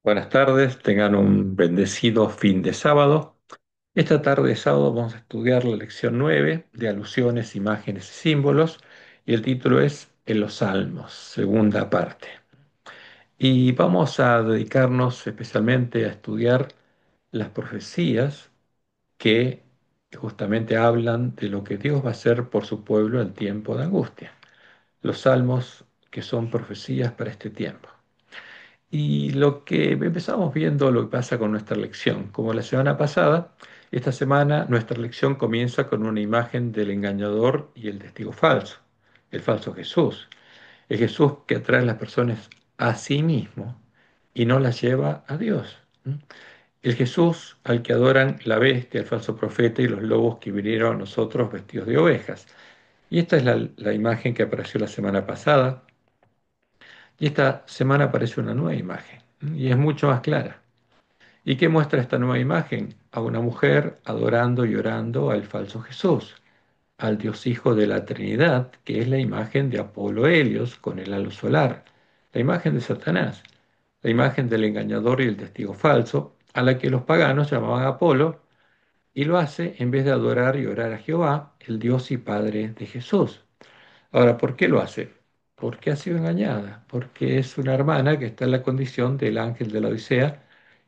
Buenas tardes, tengan un bendecido fin de sábado. Esta tarde de sábado vamos a estudiar la lección 9 de alusiones, imágenes y símbolos, y el título es En los Salmos, segunda parte. Y vamos a dedicarnos especialmente a estudiar las profecías que justamente hablan de lo que Dios va a hacer por su pueblo en tiempo de angustia. Los salmos que son profecías para este tiempo. Y lo que empezamos viendo lo que pasa con nuestra lección. Como la semana pasada, esta semana nuestra lección comienza con una imagen del engañador y el testigo falso, el falso Jesús. El Jesús que atrae a las personas a sí mismo y no las lleva a Dios. El Jesús al que adoran la bestia, el falso profeta y los lobos que vinieron a nosotros vestidos de ovejas. Y esta es la imagen que apareció la semana pasada. Y esta semana aparece una nueva imagen y es mucho más clara. ¿Y qué muestra esta nueva imagen? A una mujer adorando y orando al falso Jesús, al Dios Hijo de la Trinidad, que es la imagen de Apolo Helios con el halo solar, la imagen de Satanás, la imagen del engañador y el testigo falso, a la que los paganos llamaban Apolo, y lo hace en vez de adorar y orar a Jehová, el Dios y Padre de Jesús. Ahora, ¿por qué lo hace? Porque ha sido engañada, porque es una hermana que está en la condición del ángel de la Odisea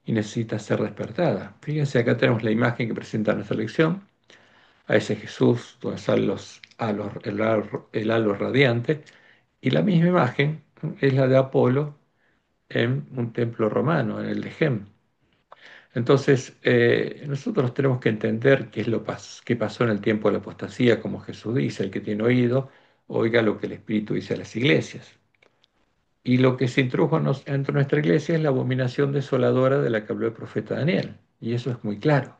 y necesita ser despertada. Fíjense, acá tenemos la imagen que presenta nuestra lección, a ese Jesús donde salen el halo radiante, y la misma imagen es la de Apolo en un templo romano, en el de Gem. Entonces, nosotros tenemos que entender qué es qué pasó en el tiempo de la apostasía, como Jesús dice, el que tiene oído, oiga lo que el Espíritu dice a las iglesias. Y lo que se introdujo entre nuestra iglesia es la abominación desoladora de la que habló el profeta Daniel. Y eso es muy claro.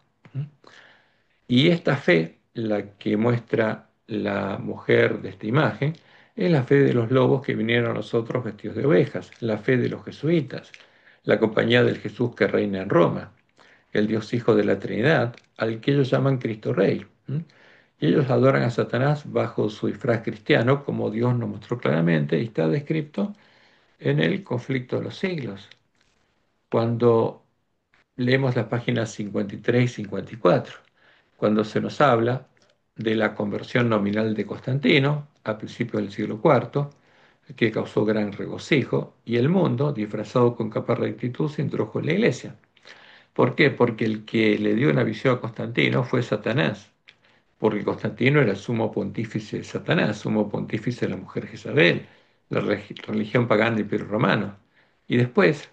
Y esta fe, la que muestra la mujer de esta imagen, es la fe de los lobos que vinieron a nosotros vestidos de ovejas, la fe de los jesuitas, la compañía del Jesús que reina en Roma, el Dios Hijo de la Trinidad, al que ellos llaman Cristo Rey. Y ellos adoran a Satanás bajo su disfraz cristiano, como Dios nos mostró claramente, y está descrito en el conflicto de los siglos, cuando leemos las páginas 53 y 54, cuando se nos habla de la conversión nominal de Constantino a principios del siglo IV, que causó gran regocijo, y el mundo, disfrazado con capa de rectitud, se introdujo en la iglesia. ¿Por qué? Porque el que le dio una visión a Constantino fue Satanás, porque Constantino era el sumo pontífice de Satanás, sumo pontífice de la mujer Jezabel, la religión pagana del Imperio Romano. Y después,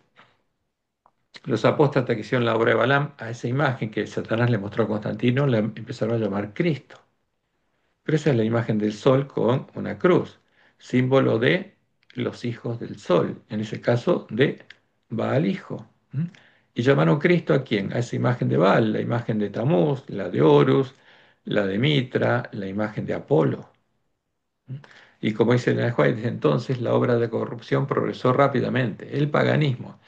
los apóstatas que hicieron la obra de Balaam, a esa imagen que Satanás le mostró a Constantino, la empezaron a llamar Cristo. Pero esa es la imagen del sol con una cruz, símbolo de los hijos del sol, en ese caso de Baal hijo. Y llamaron Cristo a quién? A esa imagen de Baal, la imagen de Tamuz, la de Horus, la de Mitra, la imagen de Apolo. Y como dice el Juárez, desde entonces la obra de corrupción progresó rápidamente. El paganismo,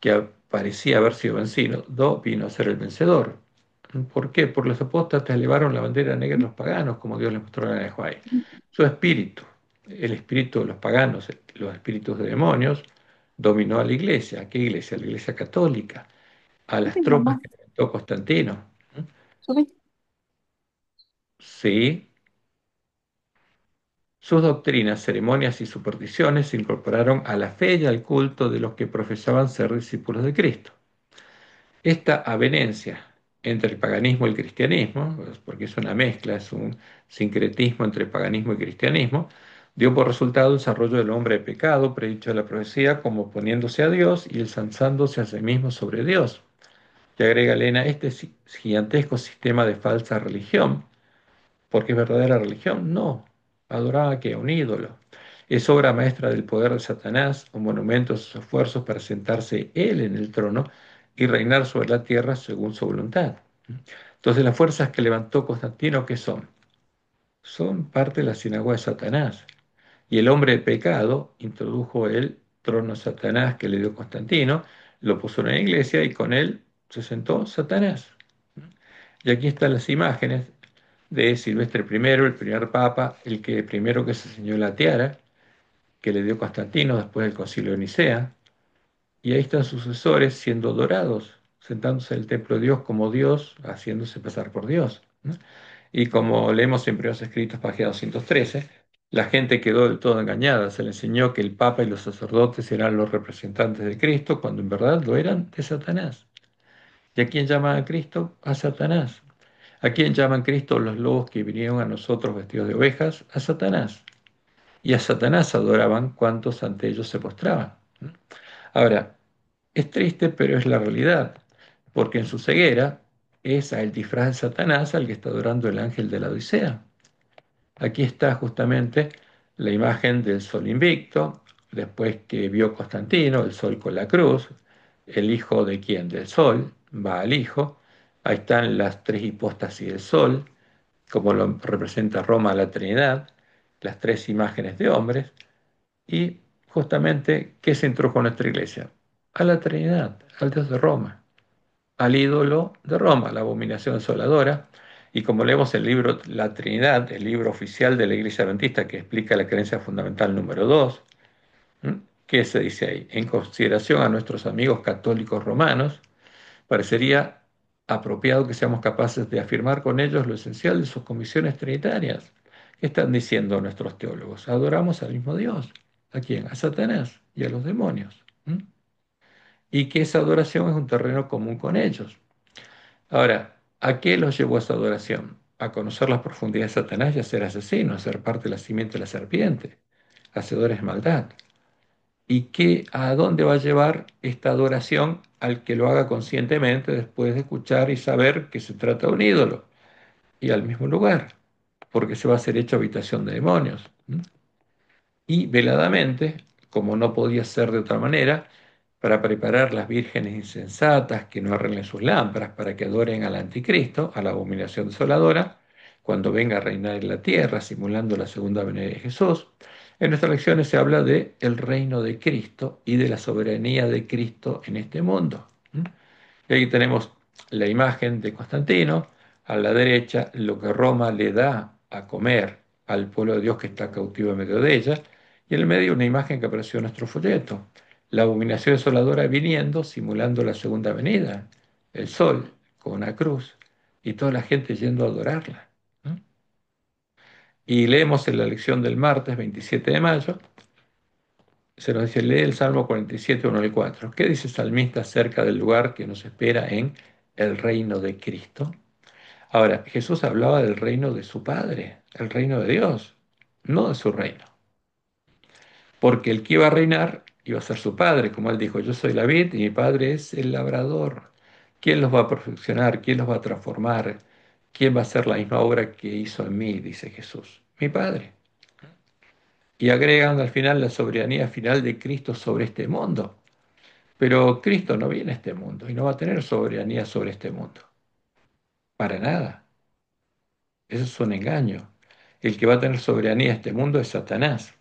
que parecía haber sido vencido, vino a ser el vencedor. ¿Por qué? Porque los apóstatas elevaron la bandera negra a los paganos, como Dios les mostró en el Juárez. Su espíritu, el espíritu de los paganos, los espíritus de demonios, dominó a la iglesia. ¿A qué iglesia? A la iglesia católica, a las Sí, tropas mamá. que levantó Constantino. Subí. Sí, sus doctrinas, ceremonias y supersticiones se incorporaron a la fe y al culto de los que profesaban ser discípulos de Cristo. Esta avenencia entre el paganismo y el cristianismo, pues, porque es una mezcla, es un sincretismo entre paganismo y cristianismo, dio por resultado el desarrollo del hombre de pecado, predicho de la profecía, como poniéndose a Dios y ensalzándose a sí mismo sobre Dios. Y agrega Elena, este gigantesco sistema de falsa religión, porque es verdadera religión, no, adoraba que un ídolo. Es obra maestra del poder de Satanás, un monumento a sus esfuerzos para sentarse él en el trono y reinar sobre la tierra según su voluntad. Entonces las fuerzas que levantó Constantino, ¿qué son? Son parte de la sinagoga de Satanás. Y el hombre de pecado introdujo el trono de Satanás que le dio Constantino, lo puso en la iglesia y con él se sentó Satanás. Y aquí están las imágenes de Silvestre I, el primer papa, el que primero que se ceñió la tiara, que le dio Constantino después del concilio de Nicea, Y ahí están sus sucesores siendo adorados, sentándose en el templo de Dios como Dios, haciéndose pasar por Dios, ¿no? Y como leemos en Primeros Escritos, página 213, la gente quedó del todo engañada. Se le enseñó que el Papa y los sacerdotes eran los representantes de Cristo, cuando en verdad lo eran de Satanás. ¿Y a quién llaman a Cristo? A Satanás. ¿A quién llaman Cristo los lobos que vinieron a nosotros vestidos de ovejas? A Satanás. Y a Satanás adoraban cuantos ante ellos se postraban. Ahora, es triste, pero es la realidad, porque en su ceguera es a el disfraz de Satanás al que está adorando el ángel de la Odisea. Aquí está justamente la imagen del sol invicto, después que vio Constantino, el sol con la cruz, el hijo de quién, del sol, va al hijo, ahí están las tres hipóstasis del sol, como lo representa Roma la Trinidad, las tres imágenes de hombres, y justamente, ¿qué se introdujo en nuestra iglesia? A la Trinidad, al Dios de Roma, al ídolo de Roma, la abominación desoladora. Y como leemos el libro La Trinidad, el libro oficial de la Iglesia Adventista que explica la creencia fundamental número 2, ¿qué se dice ahí? En consideración a nuestros amigos católicos romanos, parecería apropiado que seamos capaces de afirmar con ellos lo esencial de sus comisiones trinitarias. ¿Qué están diciendo nuestros teólogos? Adoramos al mismo Dios. ¿A quién? A Satanás y a los demonios. Y que esa adoración es un terreno común con ellos. Ahora, ¿a qué los llevó esa adoración? A conocer las profundidades de Satanás y a ser asesinos, a ser parte de la simiente de la serpiente, hacedores de maldad. ¿Y a dónde va a llevar esta adoración al que lo haga conscientemente después de escuchar y saber que se trata de un ídolo? Y al mismo lugar, porque se va a hacer hecho habitación de demonios. Y veladamente, como no podía ser de otra manera, para preparar las vírgenes insensatas que no arreglen sus lámparas para que adoren al anticristo, a la abominación desoladora, cuando venga a reinar en la tierra, simulando la segunda venida de Jesús. En nuestras lecciones se habla de el reino de Cristo y de la soberanía de Cristo en este mundo. Y ahí tenemos la imagen de Constantino, a la derecha lo que Roma le da a comer al pueblo de Dios que está cautivo en medio de ella, y en el medio una imagen que apareció en nuestro folleto, la abominación desoladora viniendo, simulando la segunda venida, el sol con una cruz, y toda la gente yendo a adorarla, ¿no? Y leemos en la lección del martes 27 de mayo, se nos dice, lee el Salmo 47, 1 al 4. ¿Qué dice el salmista acerca del lugar que nos espera en el reino de Cristo? Ahora, Jesús hablaba del reino de su Padre, el reino de Dios, no de su reino. Porque el que iba a reinar iba a ser su Padre, como él dijo, yo soy la vid y mi Padre es el labrador. ¿Quién los va a perfeccionar? ¿Quién los va a transformar? ¿Quién va a hacer la misma obra que hizo en mí? Dice Jesús, mi Padre. Y agregan al final la soberanía final de Cristo sobre este mundo. Pero Cristo no viene a este mundo y no va a tener soberanía sobre este mundo. Para nada. Eso es un engaño. El que va a tener soberanía a este mundo es Satanás.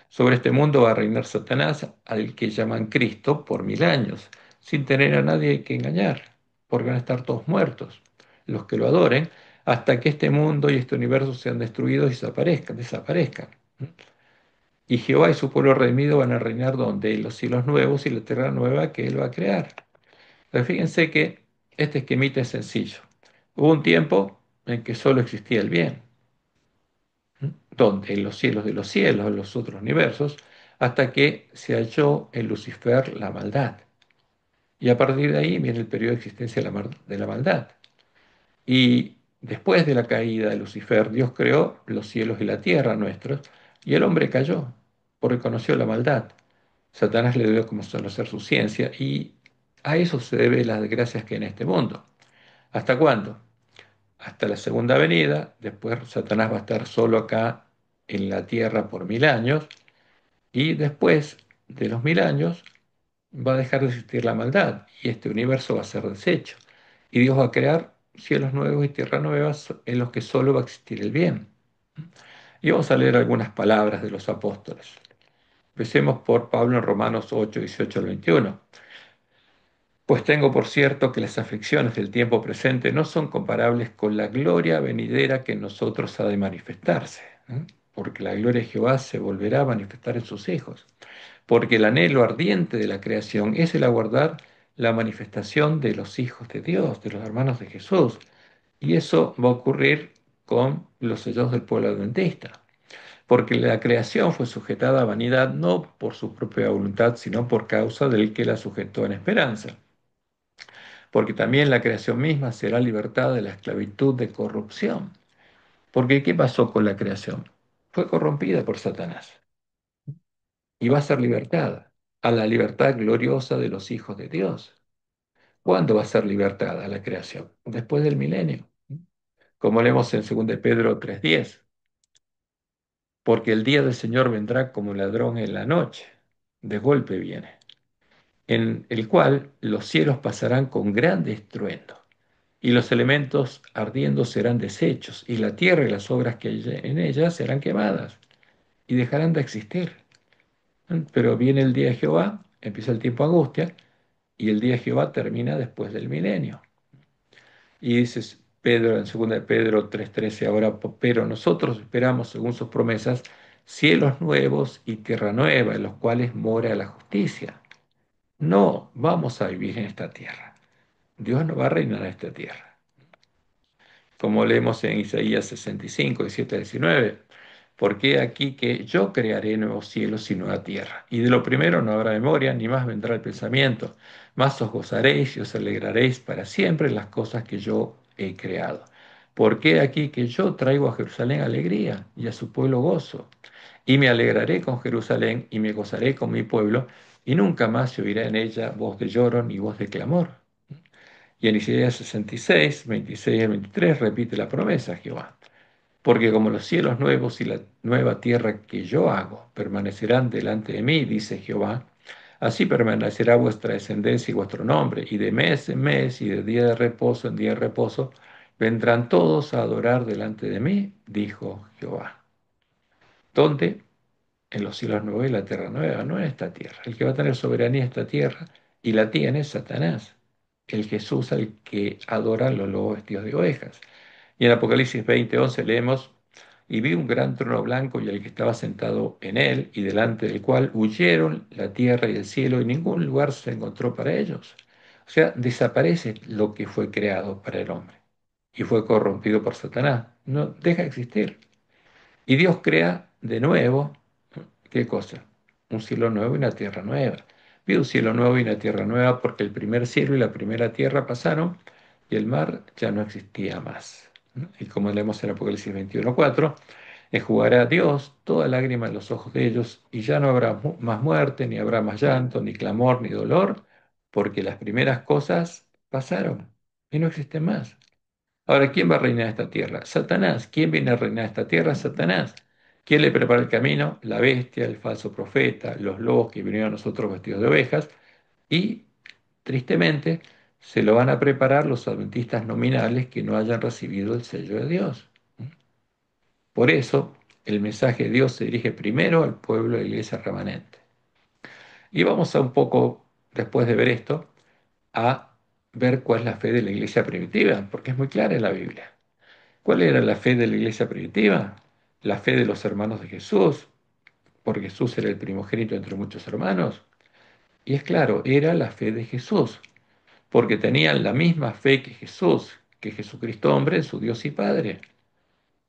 Sobre este mundo va a reinar Satanás, al que llaman Cristo, por 1000 años, sin tener a nadie que engañar, porque van a estar todos muertos, los que lo adoren, hasta que este mundo y este universo sean destruidos y desaparezcan. Y Jehová y su pueblo redimido van a reinar donde los cielos nuevos y la tierra nueva que Él va a crear. Pero fíjense que este esquemita es sencillo. Hubo un tiempo en que solo existía el bien, donde en los cielos de los cielos, en los otros universos, hasta que se halló en Lucifer la maldad. Y a partir de ahí viene el periodo de existencia de la maldad. Y después de la caída de Lucifer, Dios creó los cielos y la tierra nuestros, y el hombre cayó, porque conoció la maldad. Satanás le dio como conocer su ciencia, y a eso se debe las desgracias que hay en este mundo. ¿Hasta cuándo? Hasta la segunda venida, después Satanás va a estar solo acá en la tierra por 1000 años, y después de los 1000 años va a dejar de existir la maldad, y este universo va a ser deshecho, y Dios va a crear cielos nuevos y tierras nuevas en los que solo va a existir el bien. Y vamos a leer algunas palabras de los apóstoles. Empecemos por Pablo en Romanos 8, 18 al 21. Pues tengo por cierto que las aflicciones del tiempo presente no son comparables con la gloria venidera que en nosotros ha de manifestarse, ¿eh? Porque la gloria de Jehová se volverá a manifestar en sus hijos. porque el anhelo ardiente de la creación es el aguardar la manifestación de los hijos de Dios, de los hermanos de Jesús. Y eso va a ocurrir con los sellos del pueblo adventista, porque la creación fue sujetada a vanidad no por su propia voluntad, sino por causa del que la sujetó en esperanza. Porque también la creación misma será libertada de la esclavitud de corrupción. Porque ¿qué pasó con la creación? Fue corrompida por Satanás y va a ser libertada a la libertad gloriosa de los hijos de Dios. ¿Cuándo va a ser libertada la creación? Después del milenio, como leemos en 2 de Pedro 3:10, porque el día del Señor vendrá como ladrón en la noche, de golpe viene, en el cual los cielos pasarán con grande estruendo, y los elementos ardiendo serán deshechos, y la tierra y las obras que hay en ella serán quemadas, y dejarán de existir. Pero viene el día de Jehová, empieza el tiempo de angustia, y el día de Jehová termina después del milenio. Y dice Pedro en 2 de Pedro 3:13, ahora, pero nosotros esperamos, según sus promesas, cielos nuevos y tierra nueva, en los cuales mora la justicia. No vamos a vivir en esta tierra. Dios no va a reinar en esta tierra. Como leemos en Isaías 65, 17 a 19. Porque aquí que yo crearé nuevos cielos y nueva tierra, y de lo primero no habrá memoria, ni más vendrá el pensamiento, mas os gozaréis y os alegraréis para siempre en las cosas que yo he creado. Porque aquí que yo traigo a Jerusalén alegría y a su pueblo gozo, y me alegraré con Jerusalén y me gozaré con mi pueblo, y nunca más se oirá en ella voz de lloro ni voz de clamor. Y en Isaías 66, 26 al 23 repite la promesa Jehová. Porque como los cielos nuevos y la nueva tierra que yo hago permanecerán delante de mí, dice Jehová, así permanecerá vuestra descendencia y vuestro nombre, y de mes en mes y de día de reposo en día de reposo vendrán todos a adorar delante de mí, dijo Jehová. ¿Dónde? En los cielos nuevos y la tierra nueva, no en esta tierra. El que va a tener soberanía en esta tierra, y la tiene es Satanás, el Jesús al que adoran los lobos vestidos de ovejas. Y en Apocalipsis 20:11 leemos, y vi un gran trono blanco y el que estaba sentado en él, y delante del cual huyeron la tierra y el cielo, y ningún lugar se encontró para ellos. O sea, desaparece lo que fue creado para el hombre y fue corrompido por Satanás. No deja de existir. Y Dios crea de nuevo, ¿qué cosa? Un cielo nuevo y una tierra nueva. Vi un cielo nuevo y una tierra nueva porque el primer cielo y la primera tierra pasaron y el mar ya no existía más. ¿No? Y como leemos en Apocalipsis 21:4, enjugará Dios toda lágrima en los ojos de ellos y ya no habrá más muerte, ni habrá más llanto, ni clamor, ni dolor, porque las primeras cosas pasaron y no existen más. Ahora, ¿quién va a reinar esta tierra? Satanás. ¿Quién viene a reinar esta tierra? Satanás. ¿Quién le prepara el camino? La bestia, el falso profeta, los lobos que vinieron a nosotros vestidos de ovejas. Y, tristemente, se lo van a preparar los adventistas nominales que no hayan recibido el sello de Dios. Por eso, el mensaje de Dios se dirige primero al pueblo de la iglesia remanente. Y vamos a un poco, después de ver esto, a ver cuál es la fe de la iglesia primitiva, porque es muy clara en la Biblia. ¿Cuál era la fe de la iglesia primitiva? La fe de los hermanos de Jesús, porque Jesús era el primogénito entre muchos hermanos. Y es claro, era la fe de Jesús, porque tenían la misma fe que Jesús, que Jesucristo hombre, en su Dios y Padre.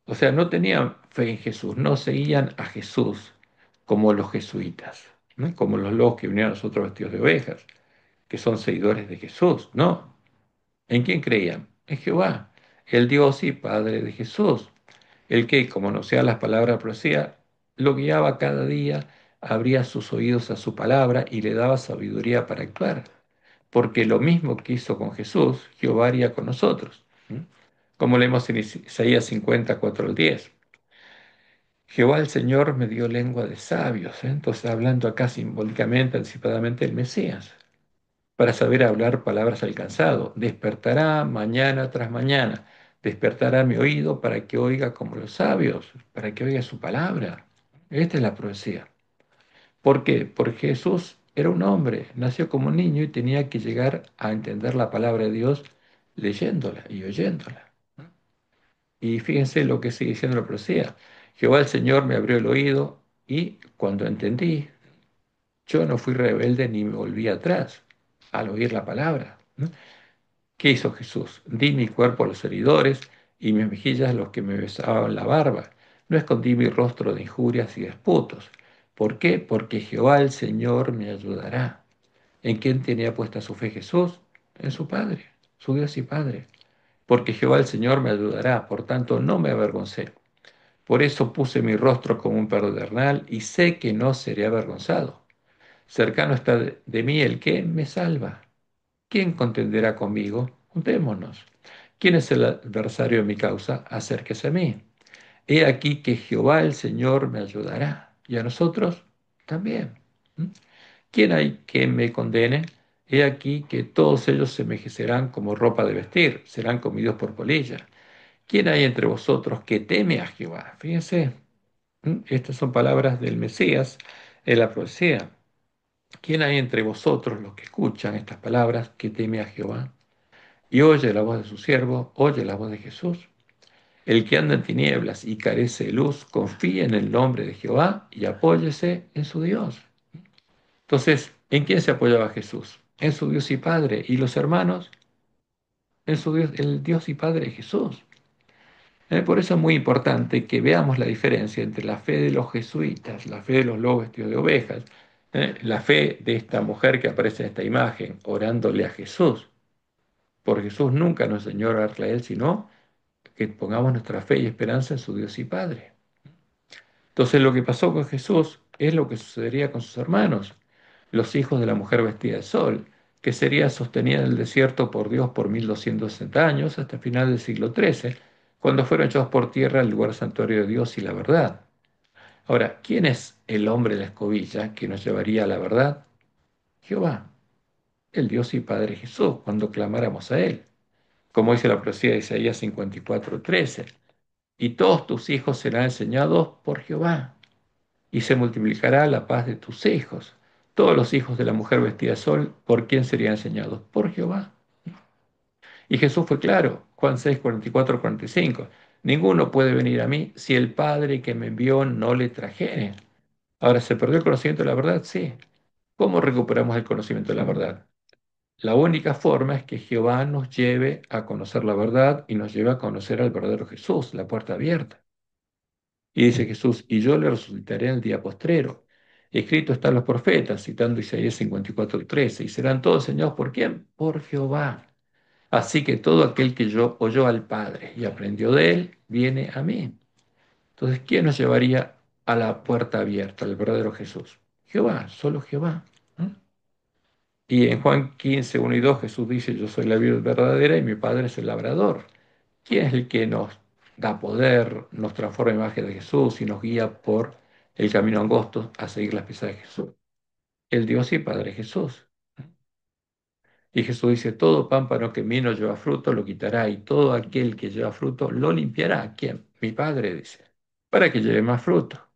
O sea, no tenían fe en Jesús, no seguían a Jesús como los jesuitas, ¿no? Como los lobos que vinieron a nosotros vestidos de ovejas, que son seguidores de Jesús. No. ¿En quién creían? En Jehová, el Dios y Padre de Jesús, el que, como conocía las palabras de profecía, lo guiaba cada día, abría sus oídos a su palabra y le daba sabiduría para actuar. Porque lo mismo que hizo con Jesús, Jehová haría con nosotros. ¿Mm? Como leemos en Isaías 54:10. Jehová el Señor me dio lengua de sabios, ¿eh? Entonces hablando acá simbólicamente, anticipadamente, el Mesías para saber hablar palabras alcanzado. Despertará mañana tras mañana. Despertará mi oído para que oiga como los sabios, para que oiga su palabra. Esta es la profecía. ¿Por qué? Porque Jesús era un hombre, nació como un niño y tenía que llegar a entender la palabra de Dios leyéndola y oyéndola. Y fíjense lo que sigue diciendo la profecía. Jehová el Señor me abrió el oído y cuando entendí, Yo no fui rebelde ni me volví atrás al oír la palabra. ¿No? ¿Qué hizo Jesús? Di mi cuerpo a los heridores y mis mejillas a los que me besaban la barba. No escondí mi rostro de injurias y disputos. ¿Por qué? Porque Jehová el Señor me ayudará. ¿En quién tenía puesta su fe Jesús? En su Padre, su Dios y Padre. Porque Jehová el Señor me ayudará, por tanto no me avergoncé. Por eso puse mi rostro como un pedernal y sé que no seré avergonzado. Cercano está de mí el que me salva. ¿Quién contenderá conmigo? Juntémonos. ¿Quién es el adversario de mi causa? Acérquese a mí. He aquí que Jehová el Señor me ayudará, y a nosotros también. ¿Mm? ¿Quién hay que me condene? He aquí que todos ellos se envejecerán como ropa de vestir, serán comidos por polilla. ¿Quién hay entre vosotros que teme a Jehová? Fíjense, estas son palabras del Mesías en la profecía. ¿Quién hay entre vosotros los que escuchan estas palabras que teme a Jehová? Y oye la voz de su siervo, oye la voz de Jesús. El que anda en tinieblas y carece de luz, confía en el nombre de Jehová y apóyese en su Dios. Entonces, ¿en quién se apoyaba Jesús? En su Dios y Padre. ¿Y los hermanos? En su Dios, el Dios y Padre de Jesús. Por eso es muy importante que veamos la diferencia entre la fe de los jesuitas, la fe de los lobos vestidos de ovejas, la fe de esta mujer que aparece en esta imagen, orándole a Jesús. Porque Jesús nunca nos enseñó a orarle a Él, sino que pongamos nuestra fe y esperanza en su Dios y Padre. Entonces lo que pasó con Jesús es lo que sucedería con sus hermanos, los hijos de la mujer vestida de sol, que sería sostenida en el desierto por Dios por 1260 años hasta el final del siglo XIII, cuando fueron echados por tierra al lugar santuario de Dios y la verdad. Ahora, ¿quién es el hombre de la escobilla que nos llevaría a la verdad? Jehová, el Dios y Padre Jesús, cuando clamáramos a Él. Como dice la profecía de Isaías 54:13. Y todos tus hijos serán enseñados por Jehová, y se multiplicará la paz de tus hijos. Todos los hijos de la mujer vestida de sol, ¿por quién serían enseñados? Por Jehová. Y Jesús fue claro, Juan 6:44-45. Ninguno puede venir a mí si el Padre que me envió no le trajere. Ahora, ¿se perdió el conocimiento de la verdad? Sí. ¿Cómo recuperamos el conocimiento de la verdad? La única forma es que Jehová nos lleve a conocer la verdad y nos lleve a conocer al verdadero Jesús, la puerta abierta. Y dice Jesús, y yo le resucitaré en el día postrero. Escrito están los profetas, citando Isaías 54:13, y serán todos enseñados por quién? Por Jehová. Así que todo aquel que yo oyó al Padre y aprendió de él, viene a mí. Entonces, ¿quién nos llevaría a la puerta abierta, al verdadero Jesús? Jehová, solo Jehová. ¿No? Y en Juan 15:1 y 2 Jesús dice, yo soy la vida verdadera y mi Padre es el labrador. ¿Quién es el que nos da poder, nos transforma en imagen de Jesús y nos guía por el camino angosto a seguir las pisadas de Jesús? El Dios y Padre Jesús. Y Jesús dice, todo pámpano que en mí no lleva fruto lo quitará y todo aquel que lleva fruto lo limpiará. ¿Quién? Mi Padre dice, para que lleve más fruto.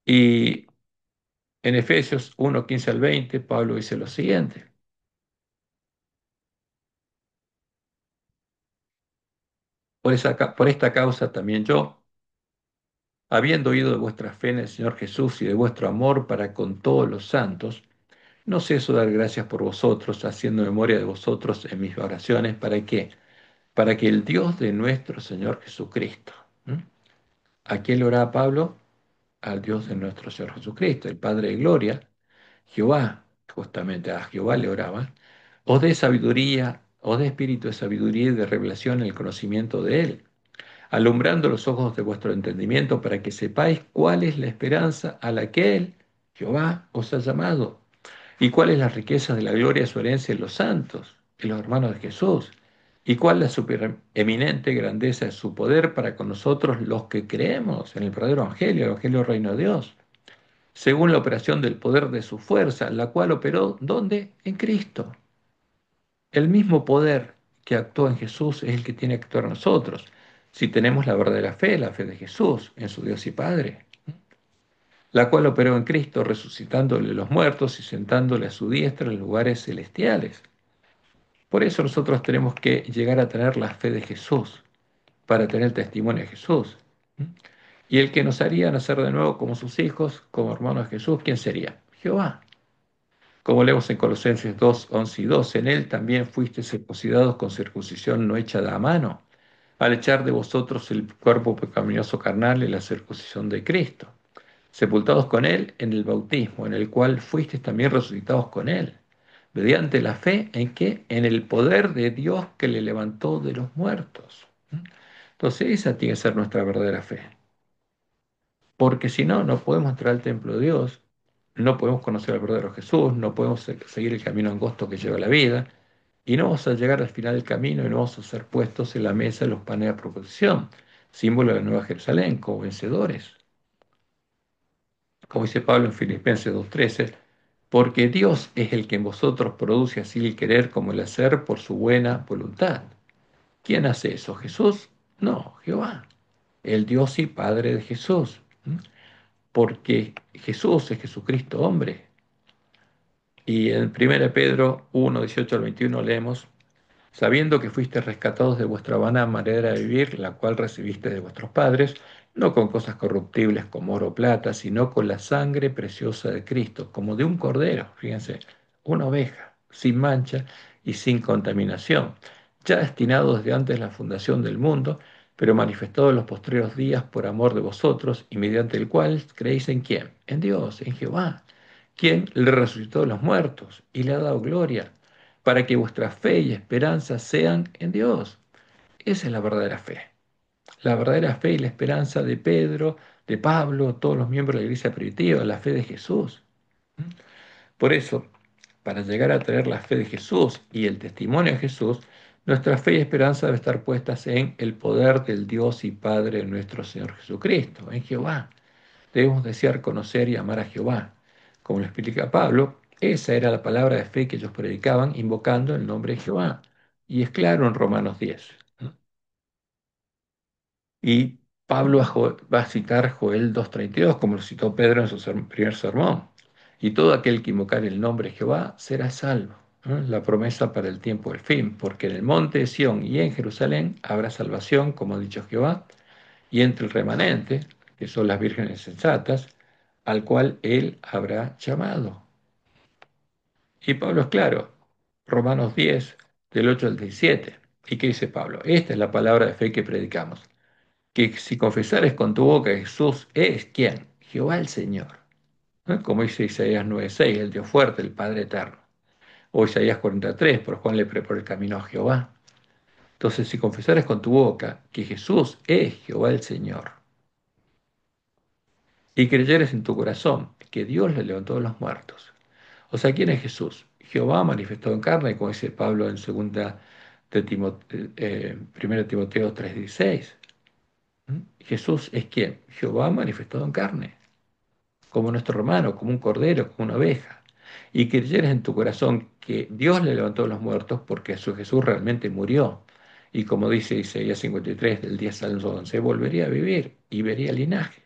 Y en Efesios 1:15-20 Pablo dice lo siguiente, por esta causa también yo, habiendo oído de vuestra fe en el Señor Jesús y de vuestro amor para con todos los santos, no ceso de dar gracias por vosotros, haciendo memoria de vosotros en mis oraciones. ¿Para qué? Para que el Dios de nuestro Señor Jesucristo. ¿Mm? ¿A quién le oraba Pablo? Al Dios de nuestro Señor Jesucristo, el Padre de Gloria, Jehová, justamente a Jehová le oraba, os dé sabiduría, os dé espíritu de sabiduría y de revelación en el conocimiento de Él, alumbrando los ojos de vuestro entendimiento para que sepáis cuál es la esperanza a la que Él, Jehová, os ha llamado y cuál es la riqueza de la gloria de su herencia en los santos, en los hermanos de Jesús, y cuál la supereminente grandeza de su poder para con nosotros los que creemos en el verdadero Evangelio, el Evangelio del Reino de Dios, según la operación del poder de su fuerza, la cual operó, ¿dónde? En Cristo. El mismo poder que actuó en Jesús es el que tiene que actuar en nosotros, si tenemos la verdadera fe, la fe de Jesús, en su Dios y Padre, la cual operó en Cristo, resucitándole los muertos y sentándole a su diestra en lugares celestiales. Por eso nosotros tenemos que llegar a tener la fe de Jesús, para tener el testimonio de Jesús. Y el que nos haría nacer de nuevo como sus hijos, como hermanos de Jesús, ¿quién sería? Jehová. Como leemos en Colosenses 2, 11 y 12, en él también fuisteis circuncidados con circuncisión no hecha de a mano, al echar de vosotros el cuerpo pecaminoso carnal y la circuncisión de Cristo, sepultados con él en el bautismo, en el cual fuisteis también resucitados con él, mediante la fe en que en el poder de Dios que le levantó de los muertos. Entonces esa tiene que ser nuestra verdadera fe, porque si no, no podemos entrar al templo de Dios, no podemos conocer al verdadero Jesús, no podemos seguir el camino angosto que lleva a la vida, y no vamos a llegar al final del camino y no vamos a ser puestos en la mesa de los panes de proposición, símbolo de la Nueva Jerusalén, como vencedores. Como dice Pablo en Filipenses 2:13, porque Dios es el que en vosotros produce así el querer como el hacer por su buena voluntad. ¿Quién hace eso? ¿Jesús? No, Jehová, el Dios y Padre de Jesús. Porque Jesús es Jesucristo hombre. Y en 1 Pedro 1, 18 al 21 leemos, sabiendo que fuiste rescatados de vuestra vana manera de vivir, la cual recibiste de vuestros padres, no con cosas corruptibles como oro o plata, sino con la sangre preciosa de Cristo, como de un cordero, fíjense, una oveja, sin mancha y sin contaminación, ya destinado desde antes de la fundación del mundo, pero manifestado en los postreros días por amor de vosotros, y mediante el cual creéis en quién, en Dios, en Jehová, quien le resucitó de los muertos y le ha dado gloria para que vuestra fe y esperanza sean en Dios. Esa es la verdadera fe. La verdadera fe y la esperanza de Pedro, de Pablo, todos los miembros de la iglesia primitiva, la fe de Jesús. Por eso, para llegar a tener la fe de Jesús y el testimonio de Jesús, nuestra fe y esperanza deben estar puestas en el poder del Dios y Padre de nuestro Señor Jesucristo, en Jehová. Debemos desear conocer y amar a Jehová. Como lo explica Pablo, esa era la palabra de fe que ellos predicaban invocando el nombre de Jehová. Y es claro en Romanos 10. ¿No? Y Pablo va a citar Joel 2:32, como lo citó Pedro en su primer sermón. Y todo aquel que invocar el nombre de Jehová será salvo. ¿No? La promesa para el tiempo del fin, porque en el monte de Sión y en Jerusalén habrá salvación, como ha dicho Jehová, y entre el remanente, que son las vírgenes sensatas, al cual él habrá llamado. Y Pablo es claro, Romanos 10, del 8 al 17. ¿Y qué dice Pablo? Esta es la palabra de fe que predicamos, que si confesares con tu boca que Jesús es, ¿quién? Jehová el Señor. ¿No? Como dice Isaías 9:6, el Dios fuerte, el Padre eterno. O Isaías 43, por Juan le preparó el camino a Jehová. Entonces, si confesares con tu boca que Jesús es Jehová el Señor, y creyeres en tu corazón que Dios le levantó de los muertos. O sea, ¿quién es Jesús? Jehová manifestado en carne, como dice Pablo en 1 Timoteo 3:16. Jesús es quién? Jehová manifestado en carne, como nuestro hermano, como un cordero, como una oveja. Y creyeres en tu corazón que Dios le levantó de los muertos porque su Jesús realmente murió. Y como dice Isaías 53, del 10 al 11, volvería a vivir y vería el linaje.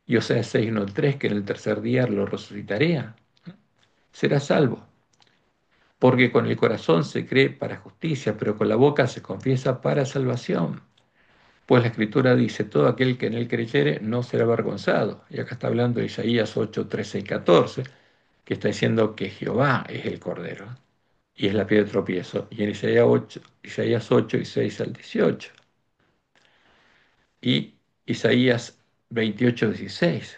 Y Oseas 6, 1 al 3, que en el tercer día lo resucitaría. Será salvo, porque con el corazón se cree para justicia, pero con la boca se confiesa para salvación. Pues la Escritura dice, todo aquel que en él creyere no será avergonzado. Y acá está hablando de Isaías 8, 13 y 14, que está diciendo que Jehová es el Cordero y es la piedra de tropiezo. Y en Isaías 8 y 6 al 18. Y Isaías 28, 16.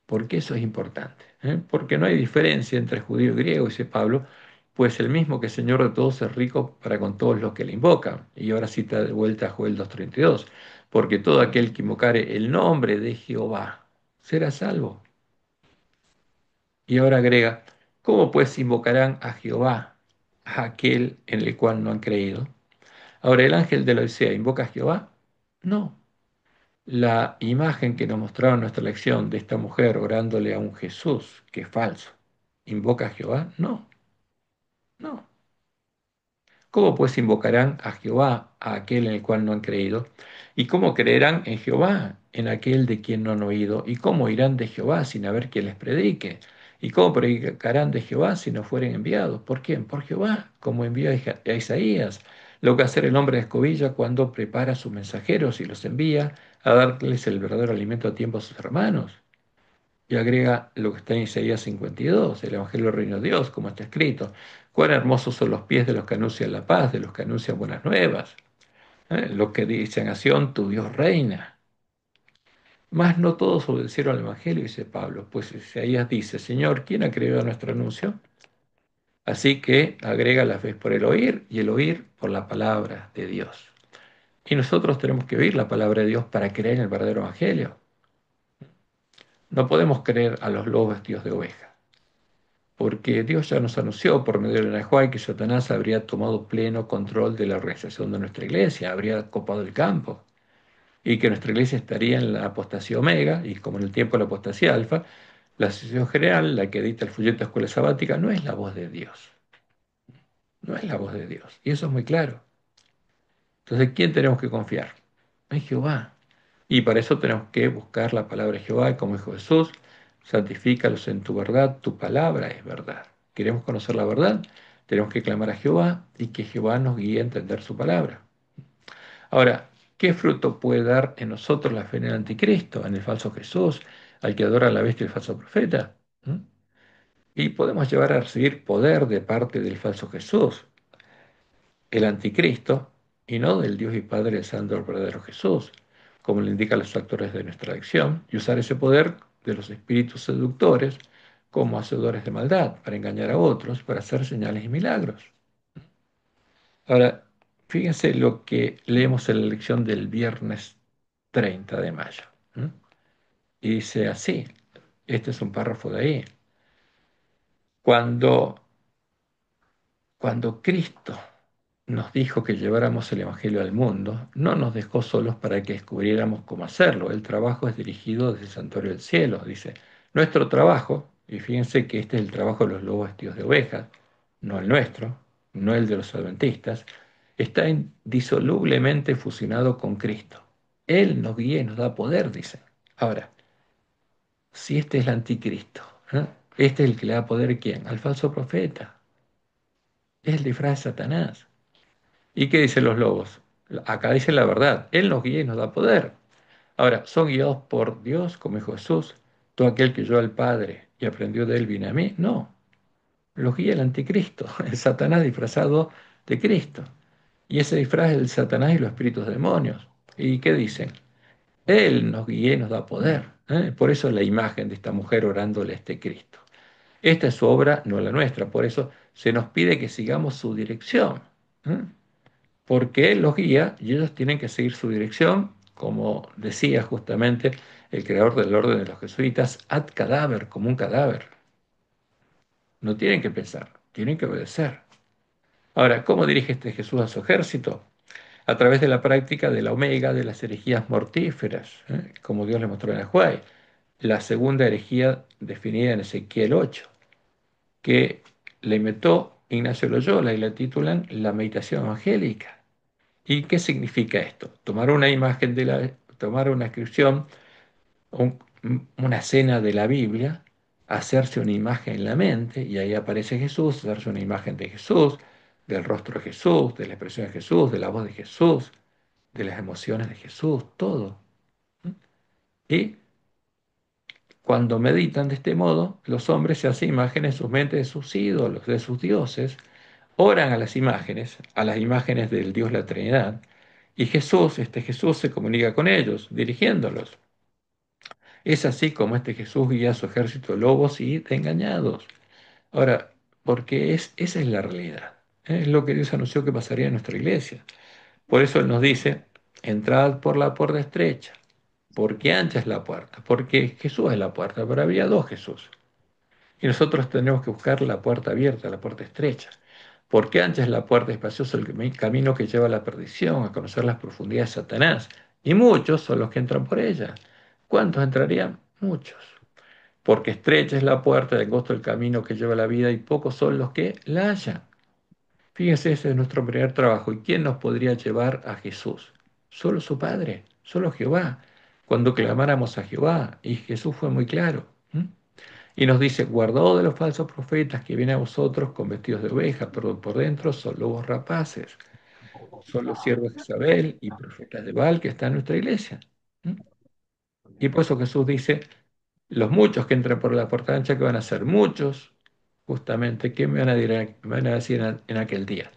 ¿Por qué eso es importante? Porque no hay diferencia entre judío y griego, dice Pablo, pues el mismo que Señor de todos es rico para con todos los que le invocan. Y ahora cita de vuelta a Joel 2:32, porque todo aquel que invocare el nombre de Jehová será salvo. Y ahora agrega, ¿cómo pues invocarán a Jehová, a aquel en el cual no han creído? Ahora, ¿el ángel de la Odisea invoca a Jehová? No. La imagen que nos mostraba en nuestra lección de esta mujer orándole a un Jesús, que es falso, ¿invoca a Jehová? No, no. ¿Cómo pues invocarán a Jehová, a aquel en el cual no han creído? ¿Y cómo creerán en Jehová, en aquel de quien no han oído? ¿Y cómo irán de Jehová sin haber quien les predique? ¿Y cómo predicarán de Jehová si no fueren enviados? ¿Por quién? Por Jehová, como envió a Isaías. Lo que hace el hombre de escobilla cuando prepara a sus mensajeros y los envía a darles el verdadero alimento a tiempo a sus hermanos. y agrega lo que está en Isaías 52, el Evangelio del Reino de Dios, como está escrito. Cuán hermosos son los pies de los que anuncian la paz, de los que anuncian buenas nuevas. Los que dicen a Sión, tu Dios reina. Mas no todos obedecieron al Evangelio, dice Pablo, pues Isaías dice, Señor, ¿quién ha creído a nuestro anuncio? Así que agrega la fe por el oír y el oír por la palabra de Dios. Y nosotros tenemos que oír la palabra de Dios para creer en el verdadero Evangelio. No podemos creer a los lobos vestidos de oveja, porque Dios ya nos anunció por medio de la Nahual que Satanás habría tomado pleno control de la organización de nuestra iglesia, habría copado el campo, y que nuestra iglesia estaría en la apostasía omega, y como en el tiempo de la apostasía alfa, la asociación general, la que edita el folleto de escuela sabática, no es la voz de Dios, no es la voz de Dios, y eso es muy claro. Entonces, ¿quién tenemos que confiar? En Jehová. Y para eso tenemos que buscar la palabra de Jehová, como dijo Jesús, santifícalos en tu verdad, tu palabra es verdad. ¿Queremos conocer la verdad? Tenemos que clamar a Jehová y que Jehová nos guíe a entender su palabra. Ahora, ¿qué fruto puede dar en nosotros la fe en el anticristo, en el falso Jesús, al que adora a la bestia y el falso profeta? ¿Mm? Y podemos llevar a recibir poder de parte del falso Jesús, el anticristo, y no del Dios y Padre del Santo verdadero Jesús, como le indican los factores de nuestra elección, y usar ese poder de los espíritus seductores como hacedores de maldad, para engañar a otros, para hacer señales y milagros. Ahora, fíjense lo que leemos en la lección del viernes 30 de mayo. ¿M? Y dice así, este es un párrafo de ahí, cuando, cuando Cristo nos dijo que lleváramos el Evangelio al mundo, no nos dejó solos para que descubriéramos cómo hacerlo. El trabajo es dirigido desde el santuario del cielo. Dice, nuestro trabajo, y fíjense que este es el trabajo de los lobos vestidos de ovejas, no el nuestro, no el de los adventistas, está indisolublemente fusionado con Cristo. Él nos guía y nos da poder, dice. Ahora, si este es el anticristo, ¿eh? Este es el que le da poder ¿a quién? Al falso profeta. Es el disfraz de Satanás. ¿Y qué dicen los lobos? Acá dice la verdad. Él nos guía y nos da poder. Ahora, ¿son guiados por Dios, como dijo Jesús? Todo aquel que oyó al Padre y aprendió de él viene a mí. No, los guía el anticristo, el Satanás disfrazado de Cristo. Y ese disfraz es el Satanás y los espíritus demonios. ¿Y qué dicen? Él nos guía y nos da poder. Por eso la imagen de esta mujer orándole a este Cristo. Esta es su obra, no la nuestra. Por eso se nos pide que sigamos su dirección. ¿Eh? Porque Él los guía y ellos tienen que seguir su dirección, como decía justamente el creador del orden de los jesuitas, ad cadáver, como un cadáver. No tienen que pensar, tienen que obedecer. Ahora, ¿cómo dirige este Jesús a su ejército? A través de la práctica de la omega de las herejías mortíferas, como Dios le mostró en el Juárez. La segunda herejía definida en Ezequiel 8, que le inventó Ignacio Loyola y la titulan La Meditación Evangélica. ¿Y qué significa esto? Tomar una imagen tomar una inscripción, un- una escena de la Biblia, hacerse una imagen en la mente, y ahí aparece Jesús, hacerse una imagen de Jesús, del rostro de Jesús, de la expresión de Jesús, de la voz de Jesús, de las emociones de Jesús, todo. Y cuando meditan de este modo, los hombres se hacen imágenes en sus mentes de sus ídolos, de sus dioses, oran a las imágenes del Dios la Trinidad, y Jesús, este Jesús se comunica con ellos, dirigiéndolos. Es así como este Jesús guía a su ejército de lobos y de engañados. Ahora, porque esa es la realidad. Es lo que Dios anunció que pasaría en nuestra iglesia. Por eso Él nos dice, entrad por la puerta estrecha, porque ancha es la puerta, porque Jesús es la puerta, pero había dos Jesús. Y nosotros tenemos que buscar la puerta abierta, la puerta estrecha. Porque ancha es la puerta, espacioso el camino que lleva a la perdición, a conocer las profundidades de Satanás. Y muchos son los que entran por ella. ¿Cuántos entrarían? Muchos. Porque estrecha es la puerta, y angosto el camino que lleva a la vida, y pocos son los que la hallan. Fíjense, ese es nuestro primer trabajo. ¿Y quién nos podría llevar a Jesús? Solo su Padre, solo Jehová. Cuando clamáramos a Jehová, y Jesús fue muy claro. Y nos dice, guardaos de los falsos profetas que vienen a vosotros con vestidos de oveja, pero por dentro son lobos rapaces. Son los siervos de Isabel y profetas de Baal que están en nuestra iglesia. ¿Mm? Y por eso Jesús dice, Los muchos que entren por la puerta ancha, que van a ser muchos, justamente, ¿qué me van a decir en aquel día?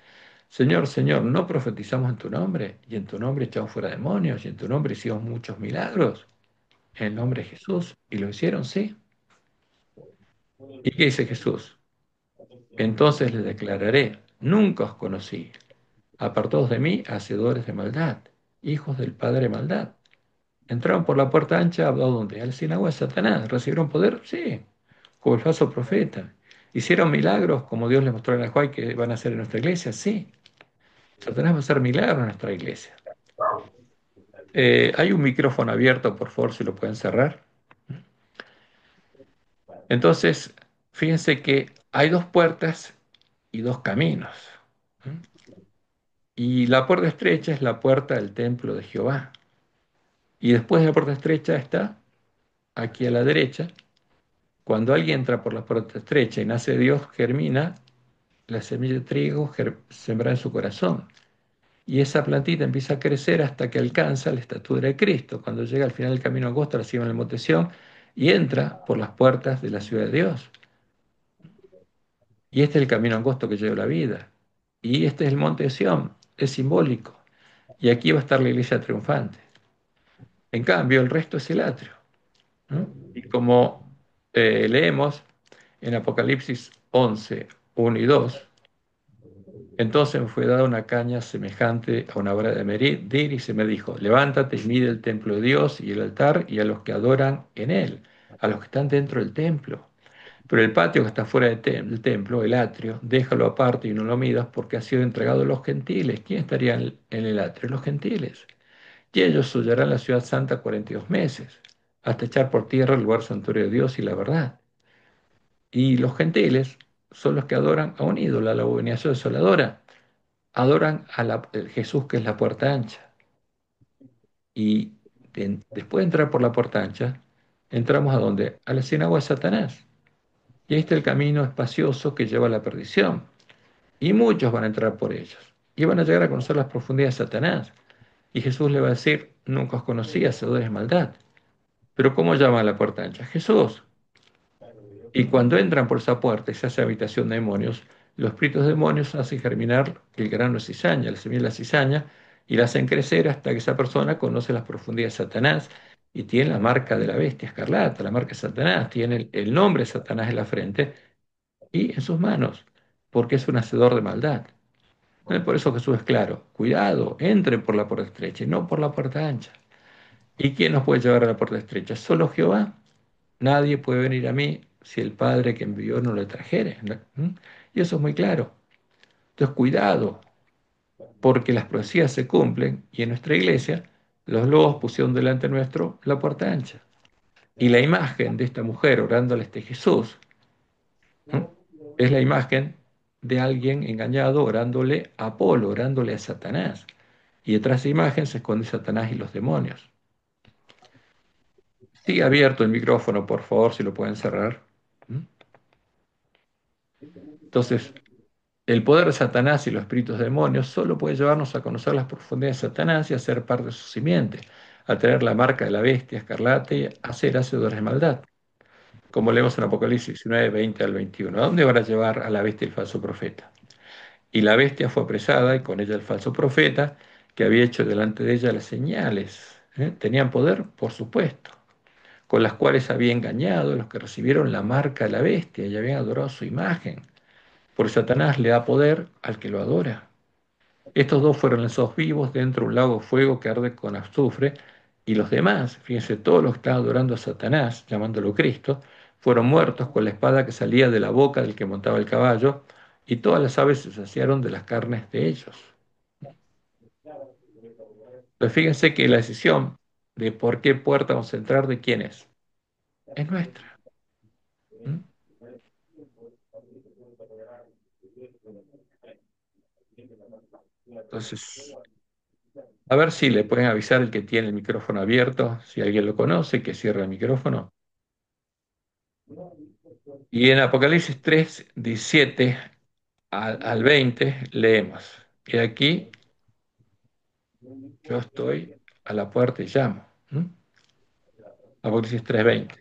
Señor, Señor, ¿no profetizamos en tu nombre? Y en tu nombre echamos fuera demonios, y en tu nombre hicimos muchos milagros, en el nombre de Jesús. ¿Y lo hicieron? Sí. ¿Y qué dice Jesús? Entonces les declararé, nunca os conocí. Apartados de mí, hacedores de maldad, hijos del padre maldad. Entraron por la puerta ancha, ¿a dónde? Al sinagoga de Satanás. ¿Recibieron poder? Sí, como el falso profeta. ¿Hicieron milagros como Dios les mostró en la Juay que van a hacer en nuestra iglesia? Sí. Satanás va a hacer milagros en nuestra iglesia. Hay un micrófono abierto, por favor, si lo pueden cerrar. Entonces, fíjense que hay dos puertas y dos caminos. Y la puerta estrecha es la puerta del templo de Jehová. Y después de la puerta estrecha está aquí a la derecha. Cuando alguien entra por la puerta estrecha y nace de Dios, germina la semilla de trigo sembrada en su corazón. Y esa plantita empieza a crecer hasta que alcanza la estatura de Cristo. Cuando llega al final del camino angosto, la cima del monte Sión, y entra por las puertas de la ciudad de Dios. Y este es el camino angosto que lleva la vida. Y este es el monte Sión, es simbólico. Y aquí va a estar la iglesia triunfante. En cambio, el resto es el atrio, ¿no? Y como leemos en Apocalipsis 11, 1 y 2, entonces me fue dada una caña semejante a una vara de medir y se me dijo, levántate y mide el templo de Dios y el altar y a los que adoran en él, a los que están dentro del templo. Pero el patio que está fuera del templo, el atrio, déjalo aparte y no lo midas porque ha sido entregado a los gentiles. ¿Quién estaría en el atrio? Los gentiles. Y ellos hollarán la ciudad santa 42 meses, hasta echar por tierra el lugar santuario de Dios y la verdad. Y los gentiles son los que adoran a un ídolo, a la abominación desoladora. Adoran a Jesús, que es la puerta ancha. Y después de entrar por la puerta ancha, entramos a dónde? A la sinagoga de Satanás. Y ahí está el camino espacioso que lleva a la perdición. Y muchos van a entrar por ellos. Y van a llegar a conocer las profundidades de Satanás. Y Jesús le va a decir, nunca os conocí, hacedores de maldad. Pero ¿cómo llama a la puerta ancha? Jesús. Y cuando entran por esa puerta y se hace habitación de demonios, los espíritus demonios hacen germinar el grano de cizaña, la semilla de la cizaña, y la hacen crecer hasta que esa persona conoce las profundidades de Satanás y tiene la marca de la bestia escarlata, la marca de Satanás, tiene el nombre de Satanás en la frente y en sus manos, porque es un hacedor de maldad. Por eso Jesús es claro, cuidado, entren por la puerta estrecha y no por la puerta ancha. ¿Y quién nos puede llevar a la puerta estrecha? Solo Jehová. Nadie puede venir a mí si el Padre que envió no le trajere. ¿No? Y eso es muy claro. Entonces, cuidado, porque las profecías se cumplen y en nuestra iglesia los lobos pusieron delante nuestro la puerta ancha. Y la imagen de esta mujer orándole a este Jesús, ¿no? Es la imagen de alguien engañado orándole a Apolo, orándole a Satanás. Y detrás de esa imagen se esconde Satanás y los demonios. Sigue abierto el micrófono, por favor, si lo pueden cerrar. Entonces, el poder de Satanás y los espíritus demonios solo puede llevarnos a conocer las profundidades de Satanás y a ser parte de su simiente, a tener la marca de la bestia escarlata y a ser hacedores de maldad, como leemos en Apocalipsis 19, 20 al 21. ¿A dónde van a llevar a la bestia el falso profeta? Y la bestia fue apresada y con ella el falso profeta que había hecho delante de ella las señales. Tenían poder, por supuesto, con las cuales había engañado a los que recibieron la marca de la bestia y habían adorado su imagen. Por Satanás le da poder al que lo adora. Estos dos fueron lanzados vivos dentro de un lago de fuego que arde con azufre, y los demás, fíjense, todos los que estaban adorando a Satanás, llamándolo Cristo, fueron muertos con la espada que salía de la boca del que montaba el caballo, y todas las aves se saciaron de las carnes de ellos. Pues fíjense que la decisión de por qué puerta vamos a entrar, ¿de quién es? Es nuestra. ¿Mm? Entonces, a ver si le pueden avisar el que tiene el micrófono abierto, si alguien lo conoce, que cierre el micrófono. Y en Apocalipsis 3 17 al 20 leemos, y aquí yo estoy a la puerta y llamo. ¿Mm? Apocalipsis 3:20.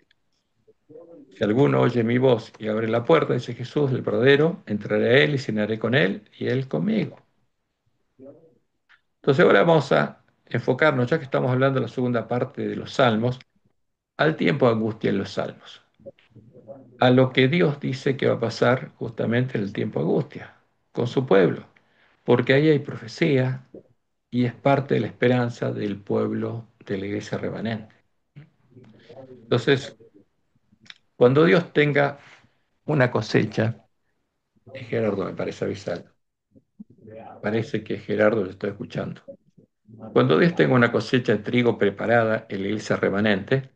Si alguno oye mi voz y abre la puerta, dice Jesús, el verdadero, entraré a él y cenaré con él y él conmigo. Entonces ahora vamos a enfocarnos, ya que estamos hablando de la segunda parte de los salmos, al tiempo de angustia en los salmos, a lo que Dios dice que va a pasar justamente en el tiempo de angustia con su pueblo, porque ahí hay profecía y es parte de la esperanza del pueblo de la iglesia remanente. Entonces, cuando Dios tenga una cosecha, Gerardo me parece avisar, parece que Gerardo lo está escuchando. Cuando Dios tenga una cosecha de trigo preparada en la iglesia remanente,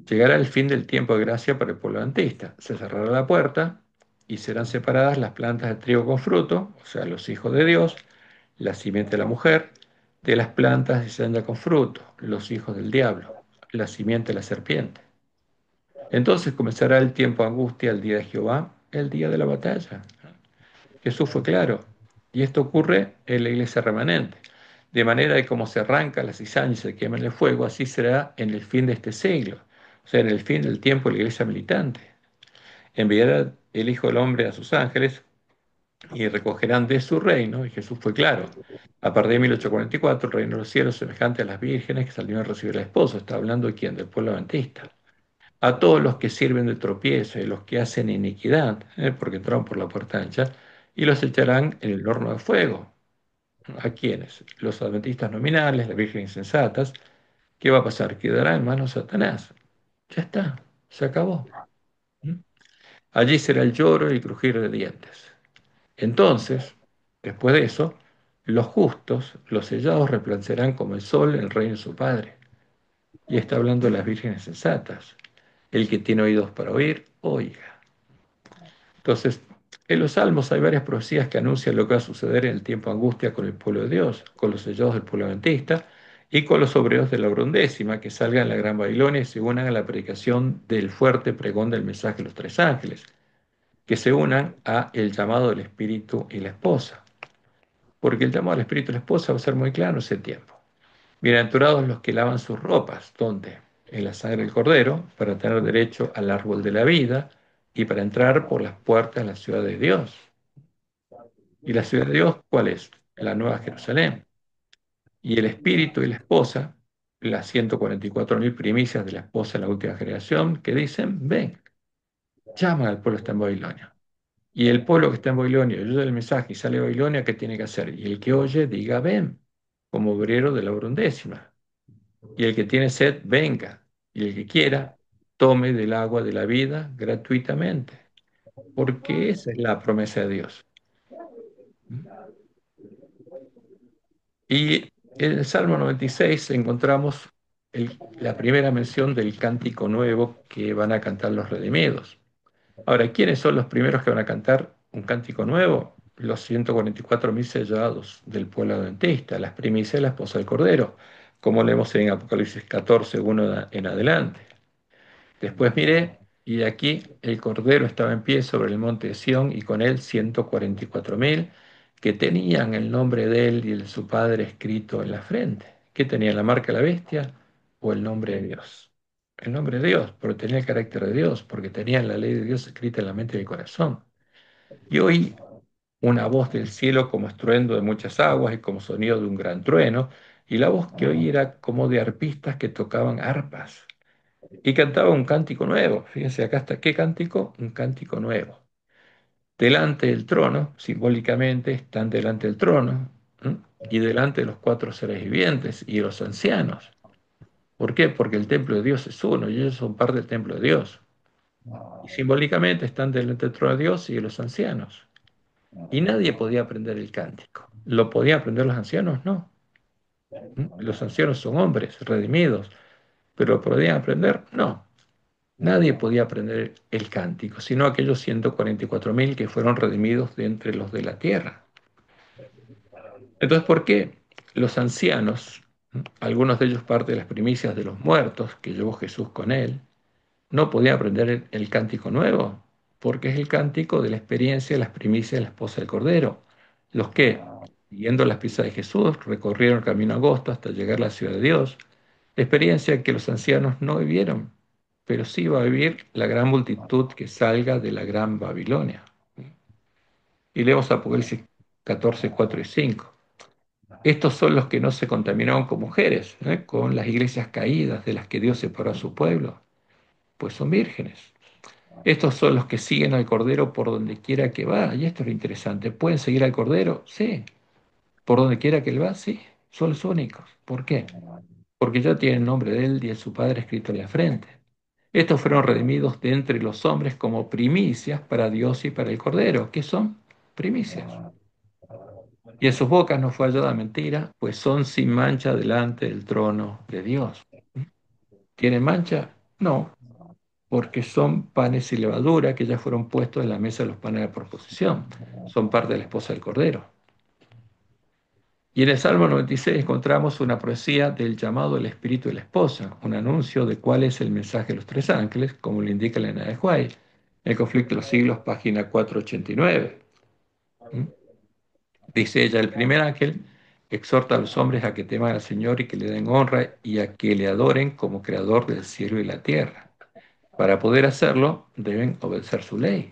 llegará el fin del tiempo de gracia para el pueblo adventista. Se cerrará la puerta y serán separadas las plantas de trigo con fruto, o sea, los hijos de Dios, la simiente de la mujer, de las plantas de cizaña con fruto, los hijos del diablo, la simiente de la serpiente. Entonces comenzará el tiempo de angustia, el día de Jehová, el día de la batalla. Jesús fue claro, y esto ocurre en la iglesia remanente. De manera que como se arranca la cizaña y se quema en el fuego, así será en el fin de este siglo, o sea, en el fin del tiempo de la iglesia militante. Enviará el Hijo del Hombre a sus ángeles y recogerán de su reino, y Jesús fue claro. A partir de 1844, el reino de los cielos, semejante a las vírgenes que salieron a recibir al esposo, está hablando de quién, del pueblo adventista. A todos los que sirven de tropiezo y los que hacen iniquidad, porque entraron por la puerta ancha, y los echarán en el horno de fuego. ¿A quiénes? Los adventistas nominales, las vírgenes insensatas. ¿Qué va a pasar? Quedará en manos de Satanás. Ya está, se acabó. ¿Mm? Allí será el lloro y el crujir de dientes. Entonces, después de eso, los justos, los sellados, resplandecerán como el sol en el reino de su Padre. Y está hablando de las vírgenes sensatas. El que tiene oídos para oír, oiga. Entonces, en los Salmos hay varias profecías que anuncian lo que va a suceder en el tiempo de angustia con el pueblo de Dios, con los sellados del pueblo adventista y con los obreros de la undécima que salgan a la Gran Babilonia y se unan a la predicación del fuerte pregón del mensaje de los tres ángeles, que se unan a el llamado del Espíritu y la esposa, porque el llamado al Espíritu y la esposa va a ser muy claro en ese tiempo. Bienaventurados los que lavan sus ropas, ¿dónde? En la sangre del Cordero, para tener derecho al árbol de la vida y para entrar por las puertas de la ciudad de Dios. ¿Y la ciudad de Dios cuál es? La Nueva Jerusalén. Y el Espíritu y la esposa, las 144.000 primicias de la esposa en la última generación, que dicen, ven, llaman al pueblo que está en Babilonia. Y el pueblo que está en Babilonia oye el mensaje y sale de Babilonia, ¿qué tiene que hacer? Y el que oye, diga, ven, como obrero de la hora undécima. Y el que tiene sed, venga. Y el que quiera, tome del agua de la vida gratuitamente. Porque esa es la promesa de Dios. Y en el Salmo 96 encontramos la primera mención del cántico nuevo que van a cantar los redimidos. Ahora, ¿quiénes son los primeros que van a cantar un cántico nuevo? Los 144.000 sellados del pueblo adventista, las primicias de la esposa del Cordero, como leemos en Apocalipsis 14, 1 en adelante. Después miré, y aquí el Cordero estaba en pie sobre el monte de Sión, y con él 144.000 que tenían el nombre de él y el de su padre escrito en la frente. ¿Qué tenía la marca de la bestia o el nombre de Dios? El nombre de Dios, pero tenía el carácter de Dios, porque tenían la ley de Dios escrita en la mente y el corazón. Y oí una voz del cielo como estruendo de muchas aguas y como sonido de un gran trueno, y la voz que oí era como de arpistas que tocaban arpas y cantaba un cántico nuevo. Fíjense, acá está, ¿qué cántico? Un cántico nuevo. Delante del trono, simbólicamente, están delante del trono, ¿m? Y delante de los cuatro seres vivientes y los ancianos. ¿Por qué? Porque el templo de Dios es uno y ellos son parte del templo de Dios. Y simbólicamente están delante del trono de Dios y de los ancianos. Y nadie podía aprender el cántico. ¿Lo podían aprender los ancianos? No. ¿M? Los ancianos son hombres redimidos, pero ¿lo podían aprender? No. Nadie podía aprender el cántico, sino aquellos 144.000 que fueron redimidos de entre los de la tierra. Entonces, ¿por qué los ancianos, algunos de ellos parte de las primicias de los muertos que llevó Jesús con él, no podían aprender el cántico nuevo? Porque es el cántico de la experiencia de las primicias de la esposa del Cordero. Los que, siguiendo las pisadas de Jesús, recorrieron el camino angosto hasta llegar a la ciudad de Dios, experiencia que los ancianos no vivieron. pero sí va a vivir la gran multitud que salga de la gran Babilonia. Y leemos Apocalipsis 14, 4 y 5. Estos son los que no se contaminaron con mujeres, con las iglesias caídas de las que Dios separó a su pueblo, pues son vírgenes. Estos son los que siguen al Cordero por donde quiera que va. Y esto es lo interesante. ¿Pueden seguir al Cordero? Sí. ¿Por donde quiera que él va? Sí. Son los únicos. ¿Por qué? Porque ya tienen el nombre de él y de su Padre escrito en la frente. Estos fueron redimidos de entre los hombres como primicias para Dios y para el Cordero. ¿Qué son? Primicias. Y en sus bocas no fue hallada mentira, pues son sin mancha delante del trono de Dios. ¿Tienen mancha? No, porque son panes y levadura que ya fueron puestos en la mesa de los panes de la proposición. Son parte de la esposa del Cordero. Y en el Salmo 96 encontramos una profecía del llamado del espíritu de la esposa, un anuncio de cuál es el mensaje de los tres ángeles, como lo indica la Elena de White, El conflicto de los siglos, página 489. ¿Mm? Dice ella, el primer ángel exhorta a los hombres a que teman al Señor y que le den honra y a que le adoren como creador del cielo y la tierra. Para poder hacerlo, deben obedecer su ley.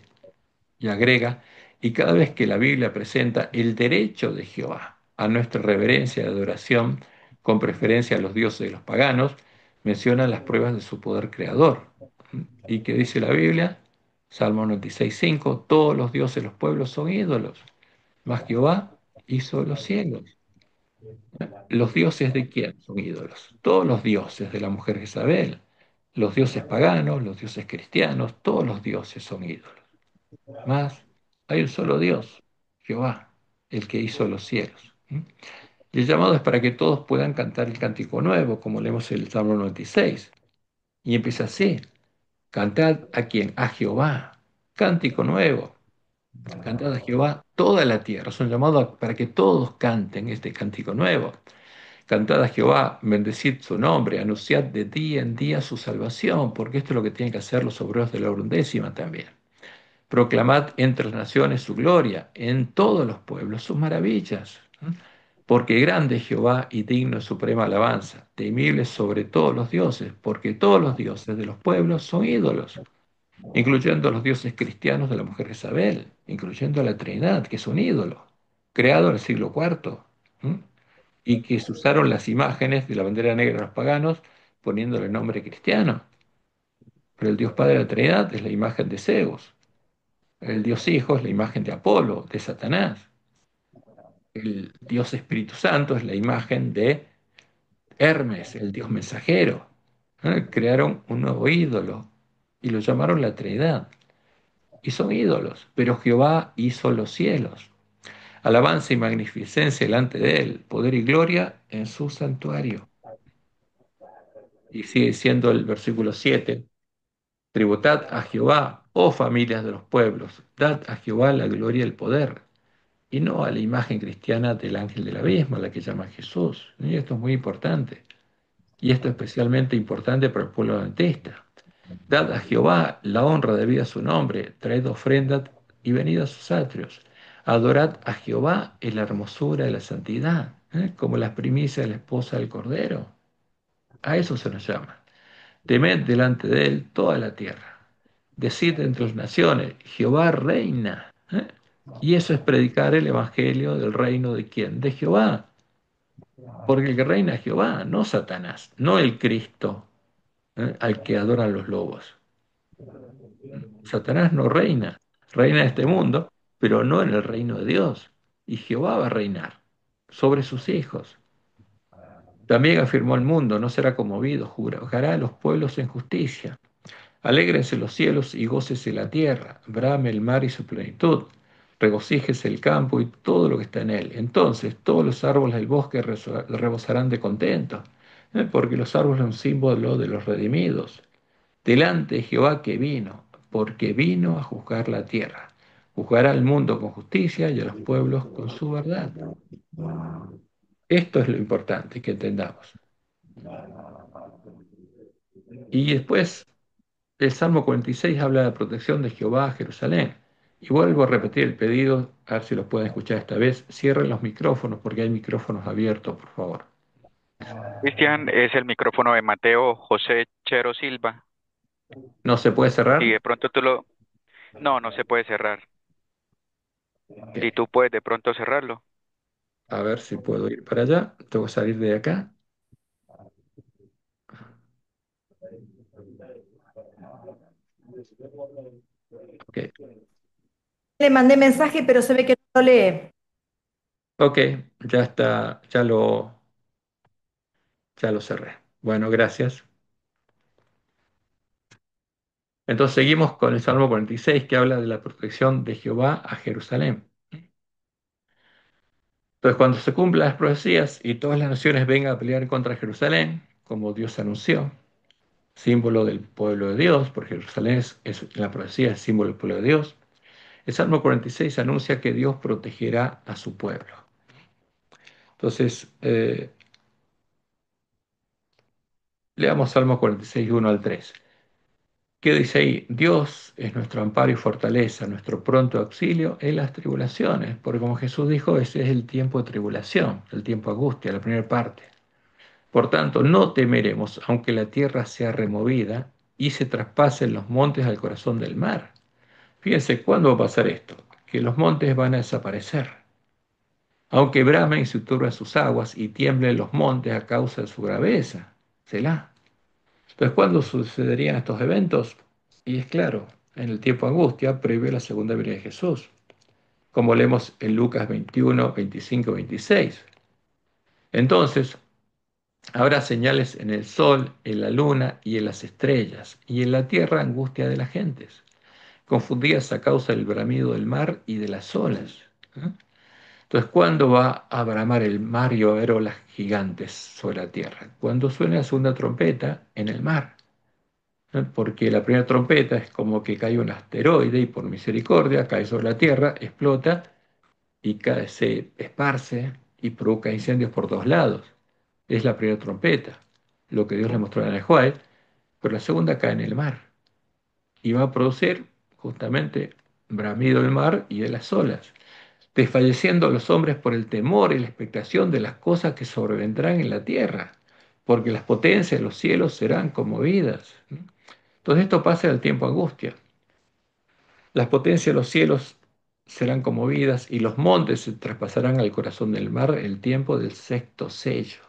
Y agrega, y cada vez que la Biblia presenta el derecho de Jehová a nuestra reverencia y adoración, con preferencia a los dioses de los paganos, menciona las pruebas de su poder creador. ¿Y qué dice la Biblia? Salmo 96:5, todos los dioses de los pueblos son ídolos, mas Jehová hizo los cielos. ¿Los dioses de quién son ídolos? Todos los dioses de la mujer Jezabel, los dioses paganos, los dioses cristianos, todos los dioses son ídolos. Mas hay un solo Dios, Jehová, el que hizo los cielos. ¿Mm? Y el llamado es para que todos puedan cantar el cántico nuevo, como leemos en el Salmo 96. Y empieza así, cantad a quién, a Jehová, cántico nuevo, cantad a Jehová toda la tierra. Es un llamado para que todos canten este cántico nuevo. Cantad a Jehová, bendecid su nombre, anunciad de día en día su salvación, porque esto es lo que tienen que hacer los obreros de la undécima también. Proclamad entre las naciones su gloria, en todos los pueblos sus maravillas. Porque grande es Jehová y digno de suprema alabanza, temible sobre todos los dioses, porque todos los dioses de los pueblos son ídolos, incluyendo los dioses cristianos de la mujer Jezabel, incluyendo a la Trinidad, que es un ídolo, creado en el siglo cuarto, y que se usaron las imágenes de la bandera negra de los paganos poniéndole nombre cristiano. Pero el Dios Padre de la Trinidad es la imagen de Zeus. El Dios Hijo es la imagen de Apolo, de Satanás. El Dios Espíritu Santo es la imagen de Hermes, el Dios mensajero. Crearon un nuevo ídolo y lo llamaron la Trinidad. Y son ídolos, pero Jehová hizo los cielos. Alabanza y magnificencia delante de él, poder y gloria en su santuario. Y sigue siendo el versículo 7. Tributad a Jehová, oh familias de los pueblos, dad a Jehová la gloria y el poder, y no a la imagen cristiana del ángel del abismo, a la que llama Jesús. Y esto es muy importante, y esto es especialmente importante para el pueblo adventista. Dad a Jehová la honra debida a su nombre, traed ofrendas y venid a sus atrios. Adorad a Jehová en la hermosura de la santidad, como las primicias de la esposa del Cordero. A eso se nos llama. Temed delante de él toda la tierra. Decid entre las naciones, Jehová reina. Y eso es predicar el evangelio del reino de quién? De Jehová. Porque el que reina es Jehová, no Satanás, no el Cristo, al que adoran los lobos. Satanás no reina, reina en este mundo, pero no en el reino de Dios. Y Jehová va a reinar sobre sus hijos. También afirmó el mundo, no será conmovido, juzgará a los pueblos en justicia. Alégrense los cielos y gócese la tierra, brame el mar y su plenitud, regocíjese el campo y todo lo que está en él. Entonces todos los árboles del bosque rebosarán de contento, porque los árboles son un símbolo de los redimidos. Delante de Jehová que vino, porque vino a juzgar la tierra. Juzgará al mundo con justicia y a los pueblos con su verdad. Esto es lo importante que entendamos. Y después el Salmo 46 habla de la protección de Jehová a Jerusalén. Y vuelvo a repetir el pedido, a ver si lo pueden escuchar esta vez. Cierren los micrófonos porque hay micrófonos abiertos, por favor. Cristian, es el micrófono de Mateo José Chero Silva. ¿No se puede Si cerrar? de pronto tú lo... No, no se puede cerrar. Ok. Si tú puedes de pronto cerrarlo. A ver si puedo ir para allá. Tengo que salir de acá. Ok. Le mandé mensaje, pero se ve que no lo lee. Ok, ya está, ya lo cerré. Bueno, gracias. Entonces seguimos con el Salmo 46 que habla de la protección de Jehová a Jerusalén. Entonces cuando se cumplan las profecías y todas las naciones vengan a pelear contra Jerusalén, como Dios anunció, símbolo del pueblo de Dios, porque Jerusalén en la profecía es símbolo del pueblo de Dios, el Salmo 46 anuncia que Dios protegerá a su pueblo. Entonces, leamos Salmo 46, 1 al 3. ¿Qué dice ahí? Dios es nuestro amparo y fortaleza, nuestro pronto auxilio en las tribulaciones, porque como Jesús dijo, ese es el tiempo de tribulación, el tiempo de angustia, la primera parte. Por tanto, no temeremos, aunque la tierra sea removida y se traspasen los montes al corazón del mar. Fíjense, ¿cuándo va a pasar esto? Que los montes van a desaparecer. Aunque bramen y se turben sus aguas y tiemblen los montes a causa de su graveza. Selah. Entonces, ¿cuándo sucederían estos eventos? Y es claro, en el tiempo de angustia previo a la segunda venida de Jesús, como leemos en Lucas 21, 25, 26. Entonces, habrá señales en el sol, en la luna y en las estrellas, y en la tierra angustia de las gentes, confundidas a causa del bramido del mar y de las olas. ¿Eh? Entonces, ¿cuándo va a bramar el mar y va a haber olas gigantes sobre la tierra? Cuando suene la segunda trompeta en el mar. Porque la primera trompeta es como que cae un asteroide y por misericordia cae sobre la Tierra, explota y se esparce y provoca incendios por todos lados. Es la primera trompeta, lo que Dios le mostró a Nehuay, pero la segunda cae en el mar y va a producir justamente bramido del mar y de las olas, desfalleciendo los hombres por el temor y la expectación de las cosas que sobrevendrán en la tierra, porque las potencias de los cielos serán conmovidas. Entonces esto pasa en el tiempo de angustia. Las potencias de los cielos serán conmovidas y los montes se traspasarán al corazón del mar el tiempo del sexto sello,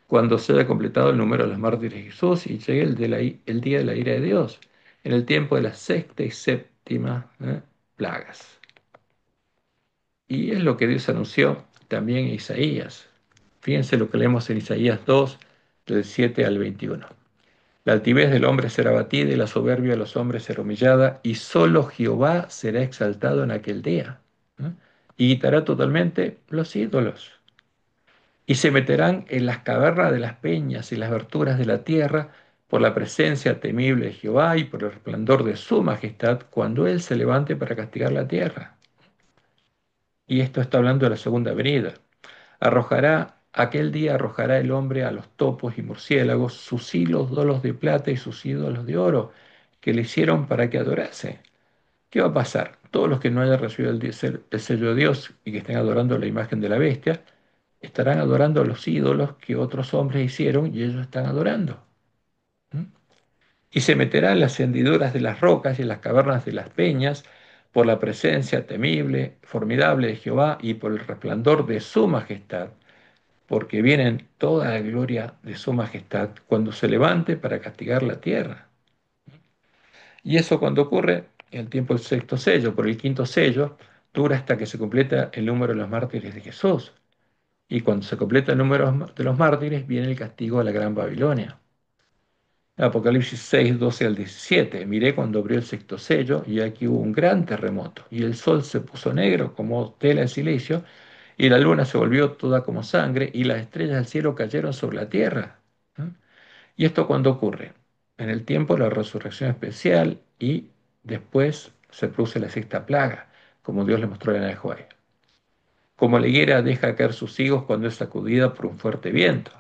cuando se haya completado el número de los mártires de Jesús y llegue el día de la ira de Dios, en el tiempo de la sexta y séptima plagas. Y es lo que Dios anunció también en Isaías. Fíjense lo que leemos en Isaías 2, del 7 al 21. La altivez del hombre será abatida y la soberbia de los hombres será humillada, y solo Jehová será exaltado en aquel día. ¿No? Y quitará totalmente los ídolos. Y se meterán en las cavernas de las peñas y las aberturas de la tierra por la presencia temible de Jehová y por el resplandor de su majestad cuando Él se levante para castigar la tierra. Y esto está hablando de la segunda venida. Aquel día arrojará el hombre a los topos y murciélagos sus ídolos de plata y sus ídolos de oro que le hicieron para que adorase. ¿Qué va a pasar? Todos los que no hayan recibido el sello de Dios y que estén adorando la imagen de la bestia, estarán adorando los ídolos que otros hombres hicieron y ellos están adorando. ¿Mm? Y se meterá en las hendiduras de las rocas y en las cavernas de las peñas por la presencia temible, formidable de Jehová y por el resplandor de su majestad, porque viene en toda la gloria de su majestad cuando se levante para castigar la tierra. Y eso cuando ocurre en el tiempo del sexto sello, por el quinto sello, dura hasta que se completa el número de los mártires de Jesús. Y cuando se completa el número de los mártires, viene el castigo de la Gran Babilonia. Apocalipsis 6, 12 al 17. Miré cuando abrió el sexto sello, y aquí hubo un gran terremoto, y el sol se puso negro como tela de silicio, y la luna se volvió toda como sangre, y las estrellas del cielo cayeron sobre la tierra. ¿No? ¿Y esto cuándo ocurre? En el tiempo de la resurrección especial, y después se produce la sexta plaga, como Dios le mostró en el Joel. Como la higuera deja caer sus higos cuando es sacudida por un fuerte viento,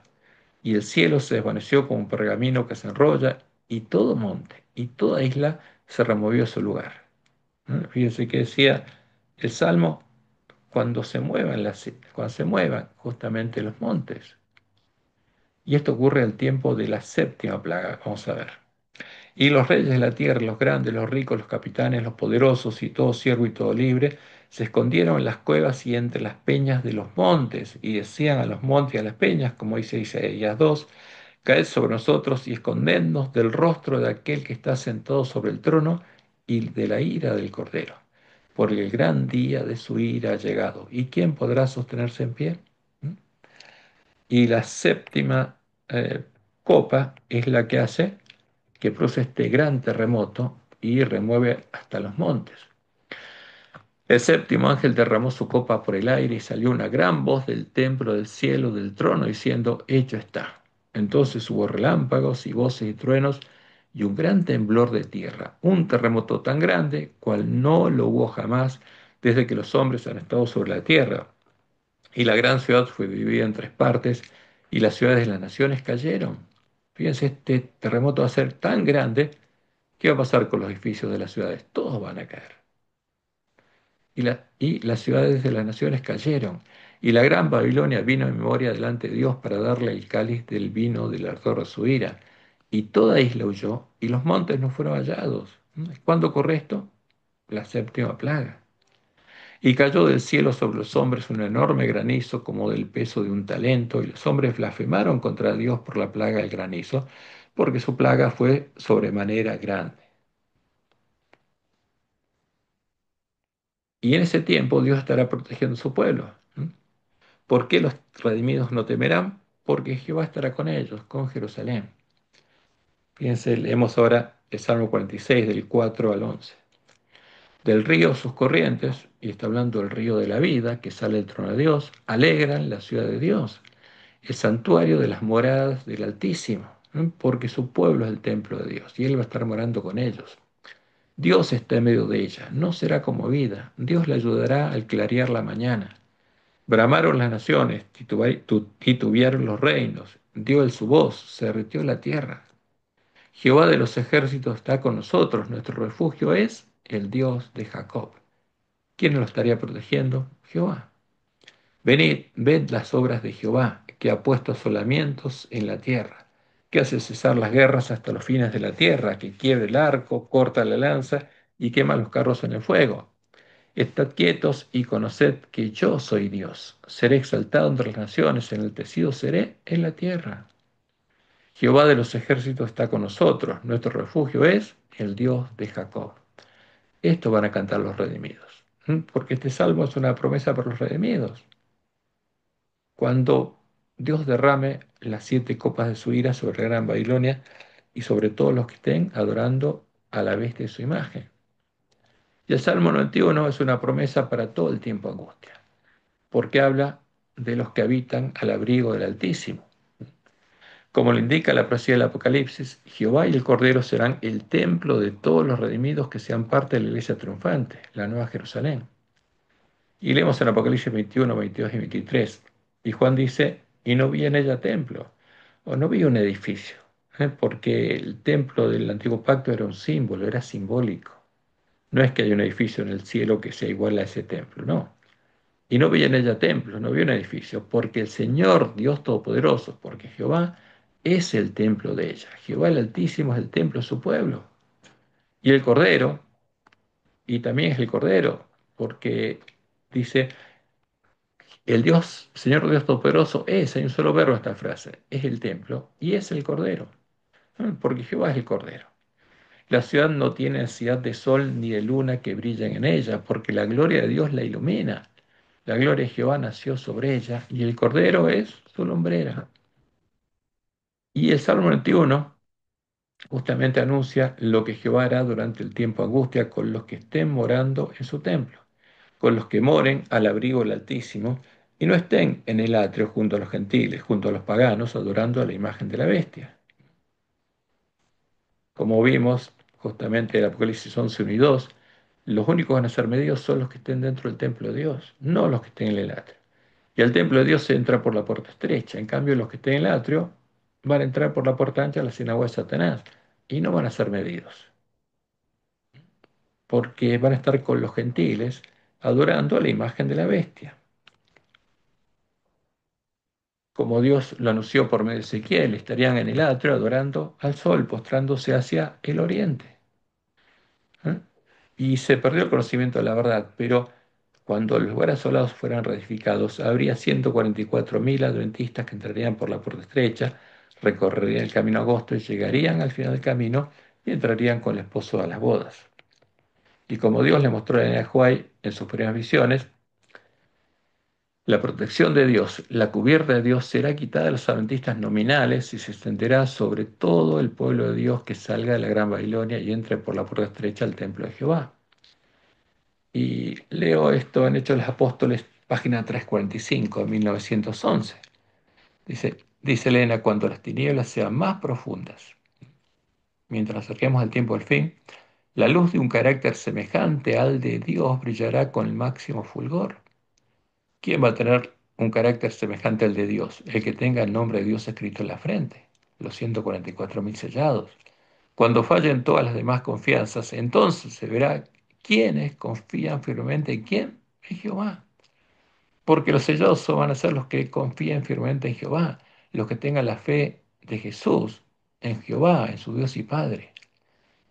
y el cielo se desvaneció como un pergamino que se enrolla, y todo monte y toda isla se removió a su lugar. ¿No? Fíjense que decía el Salmo, cuando se muevan justamente los montes. Y esto ocurre al tiempo de la séptima plaga, vamos a ver. Y los reyes de la tierra, los grandes, los ricos, los capitanes, los poderosos y todo siervo y todo libre, se escondieron en las cuevas y entre las peñas de los montes, y decían a los montes y a las peñas, como dice Isaías 2, caed sobre nosotros y escondednos del rostro de aquel que está sentado sobre el trono y de la ira del Cordero, porque el gran día de su ira ha llegado. ¿Y quién podrá sostenerse en pie? ¿Mm? Y la séptima eh, copa es la que hace que produce este gran terremoto y remueve hasta los montes. El séptimo ángel derramó su copa por el aire y salió una gran voz del templo del cielo del trono diciendo, hecho está. Entonces hubo relámpagos y voces y truenos y un gran temblor de tierra, un terremoto tan grande cual no lo hubo jamás desde que los hombres han estado sobre la tierra. Y la gran ciudad fue dividida en tres partes y las ciudades de las naciones cayeron. Fíjense, este terremoto va a ser tan grande. ¿Qué va a pasar con los edificios de las ciudades? Todos van a caer. Y las ciudades de las naciones cayeron. Y la gran Babilonia vino en memoria delante de Dios para darle el cáliz del vino del ardor de su ira. Y toda isla huyó, y los montes no fueron hallados. ¿Cuándo ocurre esto? La séptima plaga. Y cayó del cielo sobre los hombres un enorme granizo como del peso de un talento, y los hombres blasfemaron contra Dios por la plaga del granizo, porque su plaga fue sobremanera grande. Y en ese tiempo Dios estará protegiendo a su pueblo. ¿Por qué los redimidos no temerán? Porque Jehová estará con ellos, con Jerusalén. Fíjense, leemos ahora el Salmo 46, del 4 al 11. Del río sus corrientes, y está hablando del río de la vida, que sale del trono de Dios, alegran la ciudad de Dios, el santuario de las moradas del Altísimo, porque su pueblo es el templo de Dios, y Él va a estar morando con ellos. Dios está en medio de ella, no será conmovida, Dios la ayudará al clarear la mañana. Bramaron las naciones, titubearon los reinos, dio él su voz, se derritió la tierra. Jehová de los ejércitos está con nosotros, nuestro refugio es el Dios de Jacob. ¿Quién lo estaría protegiendo? Jehová. Venid, ved las obras de Jehová, que ha puesto asolamientos en la tierra, que hace cesar las guerras hasta los fines de la tierra, que quiebra el arco, corta la lanza y quema los carros en el fuego. Estad quietos y conoced que yo soy Dios. Seré exaltado entre las naciones, enaltecido seré en la tierra. Jehová de los ejércitos está con nosotros. Nuestro refugio es el Dios de Jacob. Esto van a cantar los redimidos. Porque este salmo es una promesa para los redimidos. Cuando Dios derrame las siete copas de su ira sobre la gran Babilonia y sobre todos los que estén adorando a la bestia de su imagen. Y el Salmo 91 es una promesa para todo el tiempo de angustia, porque habla de los que habitan al abrigo del Altísimo. Como lo indica la profecía del Apocalipsis, Jehová y el Cordero serán el templo de todos los redimidos que sean parte de la iglesia triunfante, la Nueva Jerusalén. Y leemos en Apocalipsis 21, 22 y 23. Y Juan dice, y no vi en ella templo, o no vi un edificio, porque el templo del antiguo pacto era un símbolo, era simbólico. No es que haya un edificio en el cielo que sea igual a ese templo, no. Y no vi en ella templo, no vi un edificio, porque el Señor Dios Todopoderoso, porque Jehová es el templo de ella. Jehová el Altísimo es el templo de su pueblo. Y el Cordero, y también es el Cordero, porque dice, el Dios, Señor Dios Todopoderoso es, hay un solo verbo esta frase, es el templo y es el Cordero, porque Jehová es el Cordero. La ciudad no tiene necesidad de sol ni de luna que brillen en ella, porque la gloria de Dios la ilumina. La gloria de Jehová nació sobre ella y el Cordero es su lumbrera. Y el Salmo 21 justamente anuncia lo que Jehová hará durante el tiempo de angustia con los que estén morando en su templo, con los que moren al abrigo del Altísimo y no estén en el atrio junto a los gentiles, junto a los paganos, adorando a la imagen de la bestia. Como vimos justamente en Apocalipsis 11, 1 y 2, los únicos que van a ser medidos son los que estén dentro del templo de Dios, no los que estén en el atrio. Y al templo de Dios se entra por la puerta estrecha. En cambio, los que estén en el atrio van a entrar por la puerta ancha a la sinagoga de Satanás y no van a ser medidos, porque van a estar con los gentiles adorando a la imagen de la bestia. como Dios lo anunció por medio de Ezequiel, estarían en el atrio adorando al sol, postrándose hacia el oriente. ¿Eh? Y se perdió el conocimiento de la verdad, pero cuando los lugares asolados fueran reedificados, habría 144.000 adventistas que entrarían por la puerta estrecha, recorrerían el camino angosto y llegarían al final del camino y entrarían con el esposo a las bodas. Y como Dios le mostró a Daniel White en sus primeras visiones, la protección de Dios, la cubierta de Dios será quitada de los adventistas nominales y se extenderá sobre todo el pueblo de Dios que salga de la Gran Babilonia y entre por la puerta estrecha al templo de Jehová. Y leo esto en Hechos de los Apóstoles, página 345 de 1911. Dice Elena, cuando las tinieblas sean más profundas, mientras acerquemos el tiempo del fin, la luz de un carácter semejante al de Dios brillará con el máximo fulgor. ¿Quién va a tener un carácter semejante al de Dios? El que tenga el nombre de Dios escrito en la frente, los 144.000 sellados. Cuando fallen todas las demás confianzas, entonces se verá quiénes confían firmemente en quién, en Jehová. Porque los sellados van a ser los que confíen firmemente en Jehová, los que tengan la fe de Jesús, en Jehová, en su Dios y Padre.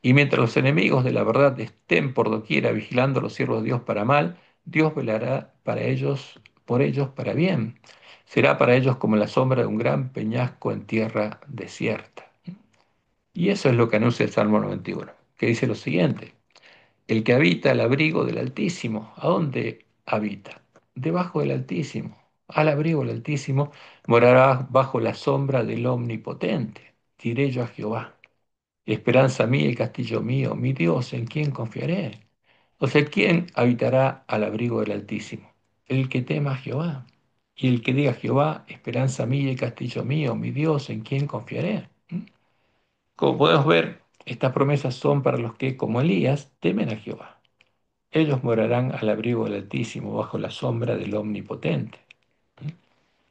Y mientras los enemigos de la verdad estén por doquiera vigilando a los siervos de Dios para mal, Dios velará para ellos, por ellos para bien. Será para ellos como la sombra de un gran peñasco en tierra desierta. Y eso es lo que anuncia el Salmo 91, que dice lo siguiente: el que habita al abrigo del Altísimo, ¿a dónde habita? Debajo del Altísimo, al abrigo del Altísimo, morará bajo la sombra del Omnipotente. Diré yo a Jehová: esperanza mía y castillo mío, mi Dios, ¿en quién confiaré? O sea, ¿quién habitará al abrigo del Altísimo? El que tema a Jehová. Y el que diga a Jehová, esperanza mía y castillo mío, mi Dios, ¿en quién confiaré? Como podemos ver, estas promesas son para los que, como Elías, temen a Jehová. Ellos morarán al abrigo del Altísimo, bajo la sombra del Omnipotente.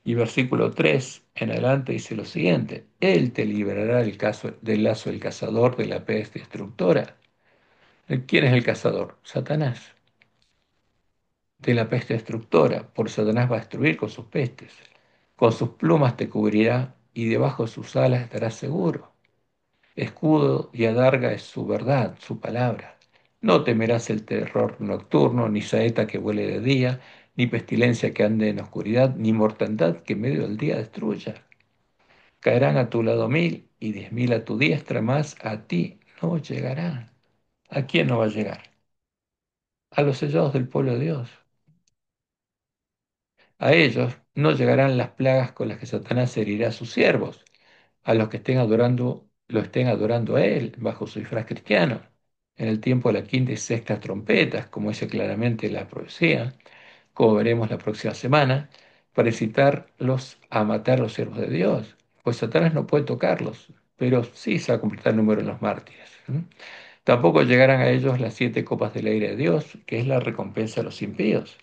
Y versículo 3 en adelante dice lo siguiente: Él te librará del lazo del cazador, de la peste destructora. ¿Quién es el cazador? Satanás. De la peste destructora, por Satanás va a destruir con sus pestes. Con sus plumas te cubrirá y debajo de sus alas estarás seguro. Escudo y adarga es su verdad, su palabra. No temerás el terror nocturno, ni saeta que vuele de día, ni pestilencia que ande en oscuridad, ni mortandad que en medio del día destruya. Caerán a tu lado 1.000 y 10.000 a tu diestra, mas a ti no llegarán. ¿A quién no va a llegar? A los sellados del pueblo de Dios. A ellos no llegarán las plagas con las que Satanás herirá a sus siervos, a los que lo estén adorando a él bajo su disfraz cristiano, en el tiempo de la quinta y sexta trompetas, como dice claramente la profecía, como veremos la próxima semana, para incitarlos a matar a los siervos de Dios, pues Satanás no puede tocarlos, pero sí se va a completar el número de los mártires. Tampoco llegarán a ellos las 7 copas de la ira de Dios, que es la recompensa de los impíos,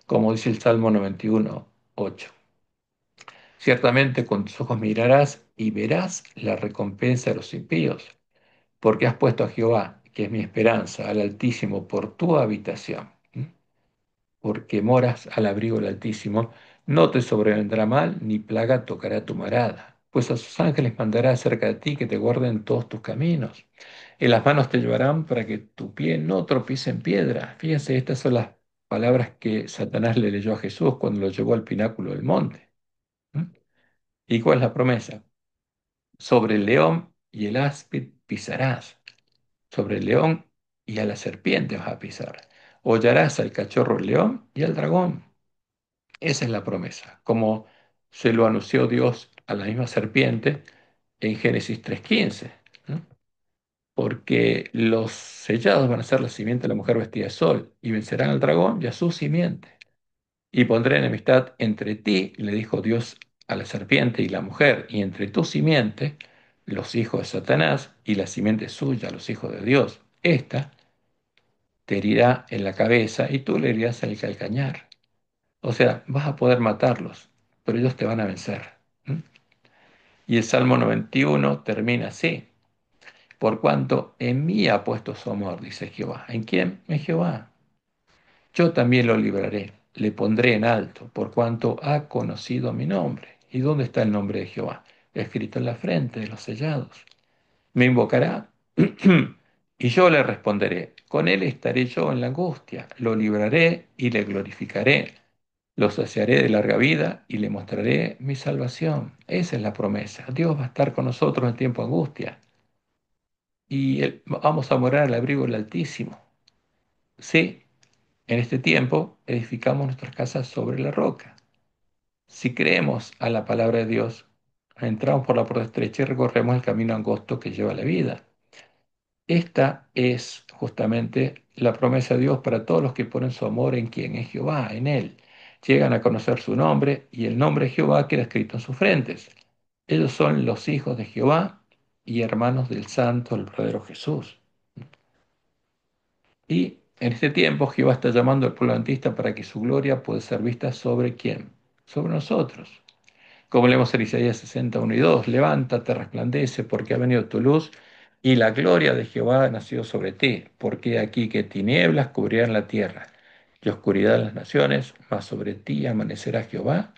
como dice el Salmo 91:8. Ciertamente con tus ojos mirarás y verás la recompensa de los impíos, porque has puesto a Jehová, que es mi esperanza, al Altísimo por tu habitación. Porque moras al abrigo del Altísimo, no te sobrevendrá mal, ni plaga tocará tu morada, pues a sus ángeles mandará cerca de ti que te guarden todos tus caminos. En las manos te llevarán para que tu pie no tropiece en piedra. Fíjense, estas son las palabras que Satanás le leyó a Jesús cuando lo llevó al pináculo del monte. ¿Mm? ¿Y cuál es la promesa? Sobre el león y el áspid pisarás, sobre el león y a la serpiente vas a pisar. Hollarás al cachorro león y al dragón. Esa es la promesa, como se lo anunció Dios a la misma serpiente en Génesis 3:15, ¿no? Porque los sellados van a ser la simiente de la mujer vestida de sol, y vencerán al dragón y a su simiente. Y pondré enemistad entre ti, le dijo Dios a la serpiente y la mujer, y entre tu simiente, los hijos de Satanás, y la simiente suya, los hijos de Dios. Esta te herirá en la cabeza y tú le herirás en el calcañar. O sea, vas a poder matarlos, pero ellos te van a vencer. ¿Mm? Y el Salmo 91 termina así: por cuanto en mí ha puesto su amor, dice Jehová. ¿En quién? En Jehová. Yo también lo libraré, le pondré en alto, por cuanto ha conocido mi nombre. ¿Y dónde está el nombre de Jehová? Escrito en la frente de los sellados. Me invocará y yo le responderé. Con él estaré yo en la angustia. Lo libraré y le glorificaré. Lo saciaré de larga vida y le mostraré mi salvación. Esa es la promesa. Dios va a estar con nosotros en tiempo de angustia. Y vamos a morar al abrigo del Altísimo. Sí, en este tiempo edificamos nuestras casas sobre la roca. Si creemos a la palabra de Dios, entramos por la puerta estrecha y recorremos el camino angosto que lleva a la vida. Esta es justamente la promesa de Dios para todos los que ponen su amor en quien es Jehová, en Él. Llegan a conocer su nombre y el nombre de Jehová queda escrito en sus frentes. Ellos son los hijos de Jehová y hermanos del Santo, el verdadero Jesús. Y en este tiempo Jehová está llamando al pueblo adventista para que su gloria pueda ser vista sobre quién, sobre nosotros. Como leemos en Isaías 61 y 2, levántate, resplandece, porque ha venido tu luz y la gloria de Jehová ha nacido sobre ti, porque aquí que tinieblas cubrirán la tierra y oscuridad las naciones, mas sobre ti amanecerá Jehová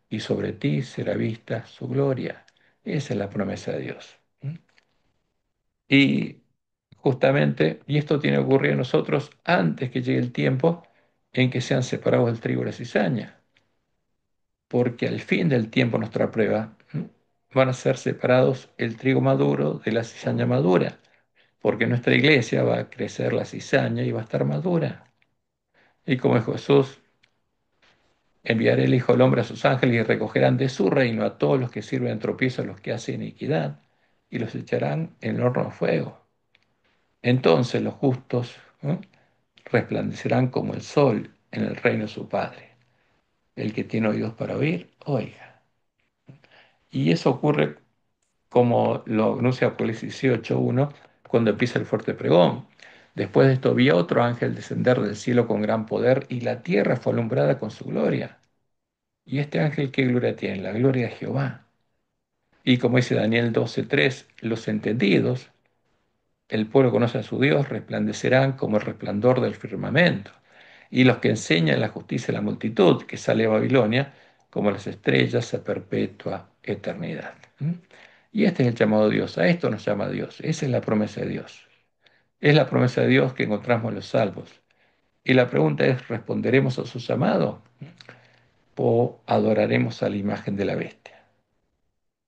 y sobre ti será vista su gloria. Esa es la promesa de Dios. Y justamente, y esto tiene que ocurrir en nosotros antes que llegue el tiempo en que sean separados el trigo y la cizaña, porque al fin del tiempo nuestra prueba van a ser separados el trigo maduro de la cizaña madura, porque en nuestra iglesia va a crecer la cizaña y va a estar madura. Y como dijo Jesús, enviaré el Hijo del Hombre a sus ángeles y recogerán de su reino a todos los que sirven de tropiezo, a los que hacen iniquidad, y los echarán en el horno de fuego. Entonces los justos resplandecerán como el sol en el reino de su Padre. El que tiene oídos para oír, oiga. Y eso ocurre como lo anuncia Apocalipsis 18:1, cuando empieza el fuerte pregón. Después de esto vi a otro ángel descender del cielo con gran poder y la tierra fue alumbrada con su gloria. ¿Y este ángel qué gloria tiene? La gloria de Jehová. Y como dice Daniel 12:3, los entendidos, el pueblo conoce a su Dios, resplandecerán como el resplandor del firmamento. Y los que enseñan la justicia a la multitud, que sale a Babilonia, como las estrellas a perpetua eternidad. Y este es el llamado de Dios, a esto nos llama Dios, esa es la promesa de Dios. Es la promesa de Dios que encontramos en los salvos. Y la pregunta es, ¿responderemos a su llamado o adoraremos a la imagen de la bestia?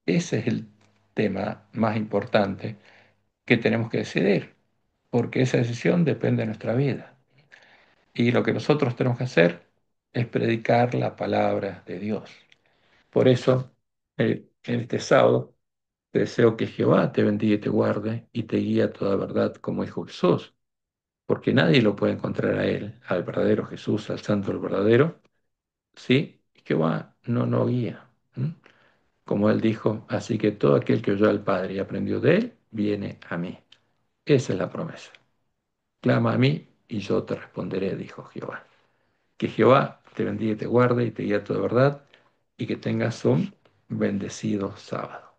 Ese es el tema más importante que tenemos que decidir, porque esa decisión depende de nuestra vida. Y lo que nosotros tenemos que hacer es predicar la palabra de Dios. Por eso, en este sábado, te deseo que Jehová te bendiga y te guarde y te guíe a toda verdad, como dijo Jesús, porque nadie lo puede encontrar a Él, al verdadero Jesús, al Santo el verdadero, ¿sí? Jehová no guía. Como Él dijo, así que todo aquel que oyó al Padre y aprendió de Él, viene a mí. Esa es la promesa. Clama a mí y yo te responderé, dijo Jehová. Que Jehová te bendiga y te guarde y te guíe a toda verdad y que tengas un bendecido sábado.